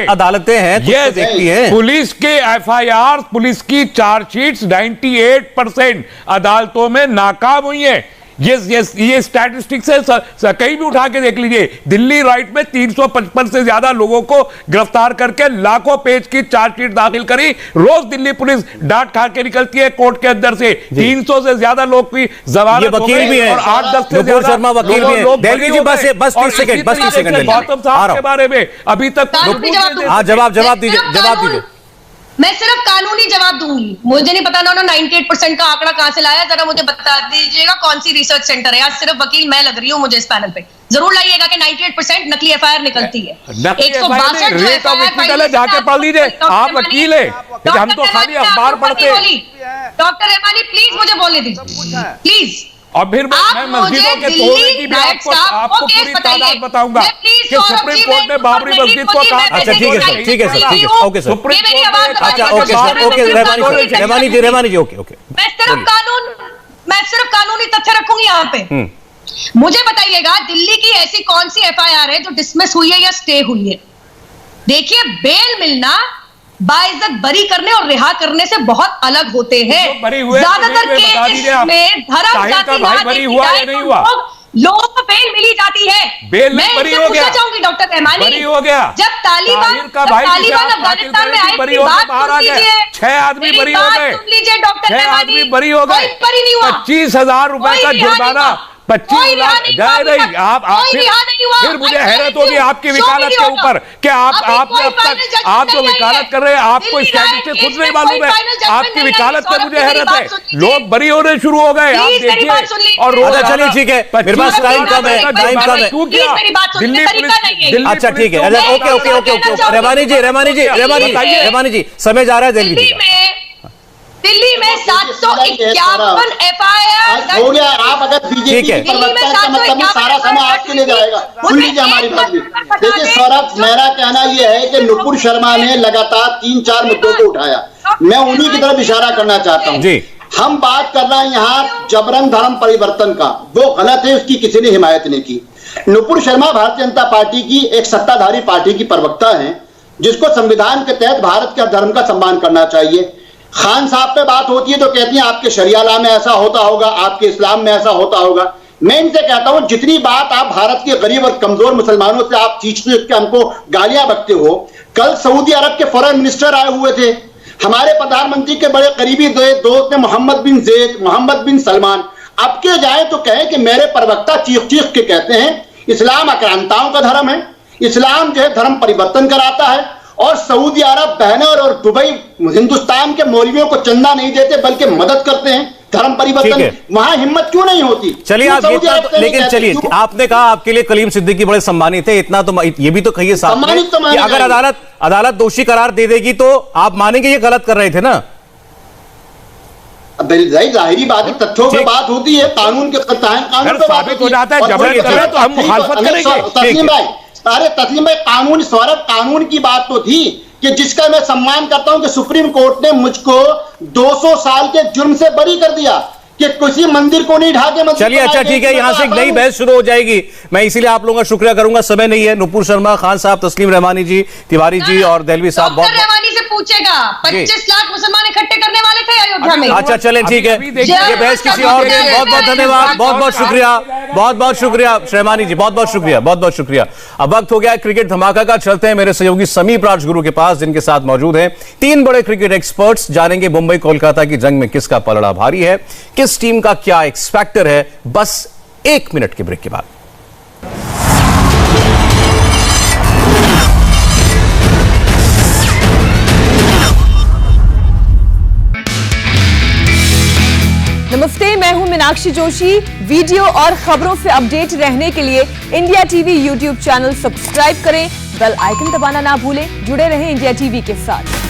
Speaker 2: अदालतें हैं
Speaker 6: ये देखती हैं। पुलिस के FIR, पुलिस की चार्जशीट्स 98% अदालतों में नाकाम हुई है। ये स्टैटिस्टिक्स है, कहीं भी उठा के देख लीजिए। दिल्ली राइट में 355 से ज्यादा लोगों को गिरफ्तार करके लाखों पेज की चार्जशीट दाखिल करी। रोज दिल्ली पुलिस डांट खा के निकलती है कोर्ट के अंदर से। 300 से ज्यादा लोग की जमानत
Speaker 2: वकील भी है
Speaker 6: और 8-10 से ज्यादा
Speaker 2: शर्मा वकील भी है। दिल्ली जी बस 30 सेकंड
Speaker 6: गौतम साहब के बारे में अभी तक
Speaker 2: जवाब दीजिए।
Speaker 5: मैं सिर्फ कानूनी जवाब दूंगी। मुझे नहीं पता उन्होंने 98% का आंकड़ा कहां से लाया, जरा मुझे बता दीजिएगा कौन सी रिसर्च सेंटर है। आज सिर्फ वकील मैं लग रही हूँ मुझे इस पैनल पे। जरूर लाइएगा कि 98% नकली FIR निकलती है। 162 जो FIR
Speaker 6: जाके पढ़ लीजिए, आप वकील है, हम तो खाली अखबार पढ़ते हैं।
Speaker 5: डॉक्टर रहमानी प्लीज मुझे बोलने दीजिए प्लीज।
Speaker 6: और फिर मैं मस्जिदों के तोड़ने की भी आपको पूरी तादाद बताऊंगा कि सुप्रीम कोर्ट ने बाबरी मस्जिद को कहा।
Speaker 2: अच्छा ठीक है सर, okay sir.
Speaker 6: Supreme court
Speaker 2: Rahmani ji okay.
Speaker 5: मैं सिर्फ कानूनी तथ्य रखूंगी यहाँ पे। मुझे बताइएगा दिल्ली की ऐसी कौन सी FIR है जो डिसमिस हुई है या स्टे हुई है? देखिए, बेल मिलना बाइज्जत बरी करने और रिहा करने से बहुत अलग होते हैं। ज्यादातर केस में धर्म जाति लोगों को बेल मिली जाती है। मैं इससे पूछना चाहूंगी डॉक्टर रहमानी, जब तालिबान अफगानिस्तान में आई थी, बात सुन लीजिए,
Speaker 6: 6 आदमी बरी हो गए,
Speaker 5: सुन लीजिए डॉक्टर रहमानी,
Speaker 6: बरी हो गए,
Speaker 5: 25,000
Speaker 6: रुपए का जुर्माना 25 लाख नहीं, आप फिर मुझे हैरत होगी आपकी वकालत के ऊपर कि आपने अब तक आप जो वकालत कर रहे हैं आपको स्टैटिस्टिक्स खुद नहीं मालूम है। आपकी वकालत पे मुझे हैरत है, लोग बरी होने शुरू हो गए, आप देखिए। और
Speaker 2: चलिए ठीक है, मेरे पास टाइम कम है, टाइम कम है।
Speaker 6: दिल्ली पुलिस,
Speaker 2: अच्छा ठीक है, ओके रेमानी जी समय जा रहा है।
Speaker 5: दिल्ली में 751 FIR
Speaker 9: हो गया। आप अगर बीजेपी की प्रवक्ता का मतलब सारा समय आपके लिए जाएगा। सुन लीजिए हमारी बात भी। देखिए सौरभ, मेरा कहना यह है कि नुपुर शर्मा ने लगातार 3-4 मुद्दों को उठाया, मैं उन्हीं की तरफ इशारा करना चाहता हूँ। हम बात कर रहे हैं यहाँ जबरन धर्म परिवर्तन का, वो गलत है, उसकी किसी ने हिमायत नहीं की। नुपुर शर्मा भारतीय जनता पार्टी की एक सत्ताधारी पार्टी की प्रवक्ता है, जिसको संविधान के तहत भारत के धर्म का सम्मान करना चाहिए। खान साहब पे बात होती है तो कहती हैं आपके शरिया लॉ में ऐसा होता होगा, आपके इस्लाम में ऐसा होता होगा। मैं इनसे कहता हूं, जितनी बात आप भारत के गरीब और कमजोर मुसलमानों से आप चीखते के हमको गालियां बकते हो, कल सऊदी अरब के फॉरेन मिनिस्टर आए हुए थे, हमारे प्रधानमंत्री के बड़े करीबी दोस्त थे मोहम्मद बिन जैद, मोहम्मद बिन सलमान। अब के जाए तो कहें कि मेरे प्रवक्ता चीख चीख के कहते हैं इस्लाम आक्रांताओं का धर्म है, इस्लाम जो है धर्म परिवर्तन कराता है, और सऊदी अरब, बहनौर और दुबई हिंदुस्तान के मौलवियों को चंदा नहीं देते बल्कि मदद करते हैं धर्म परिवर्तन। वहां हिम्मत क्यों नहीं होती?
Speaker 2: चलिए आप लेकिन चलिए, आपने कहा आपके लिए कलीम सिद्दीकी बड़े सम्मानित है, इतना तो ये भी तो कहिए साहब कि अगर अदालत दोषी करार दे देगी तो आप मानेंगे ये गलत कर रहे थे ना?
Speaker 9: जाहिरी बात है, तथ्यों पे बात होती है, कानून के कानून पे
Speaker 6: साबित हो जाता है जबरन करे तो हम मुखालफत करेंगे।
Speaker 9: अरे तस्लीम भाई, कानून सौरभ, कानून की बात तो थी कि जिसका मैं सम्मान करता हूं कि सुप्रीम कोर्ट ने मुझको 200 साल के जुर्म से बरी कर दिया कि किसी मंदिर को नहीं ढा के।
Speaker 2: चलिए अच्छा ठीक है, यहां से एक नई बहस शुरू हो जाएगी, मैं इसीलिए आप लोगों का शुक्रिया करूंगा, समय नहीं है। नुपुर शर्मा, खान साहब, तस्लीम रहमानी जी, तिवारी जी और दहलवी साहब, बहुत
Speaker 5: रहमानी से पूछेगा 25 लाख मुसलमान इकट्ठे करने वाले थे अयोध्या में।
Speaker 2: अच्छा चले ठीक है, ये बहस किसी और दिन। बहुत बहुत धन्यवाद, बहुत बहुत शुक्रिया, बहुत बहुत शुक्रिया रहमानी जी, बहुत बहुत शुक्रिया, बहुत बहुत शुक्रिया। अब वक्त हो गया क्रिकेट धमाका का, चलते हैं मेरे सहयोगी समीप राजगुरु के पास, जिनके साथ मौजूद हैं 3 बड़े क्रिकेट एक्सपर्ट्स। जानेंगे मुंबई कोलकाता की जंग में किसका पलड़ा भारी है, किस टीम का क्या एक्स फैक्टर है, बस 1 मिनट के ब्रेक के बाद।
Speaker 1: नमस्ते, मैं हूं मीनाक्षी जोशी। वीडियो और खबरों से अपडेट रहने के लिए India TV YouTube channel subscribe करें, बेल आइकन दबाना ना भूलें। जुड़े रहें इंडिया टीवी के साथ।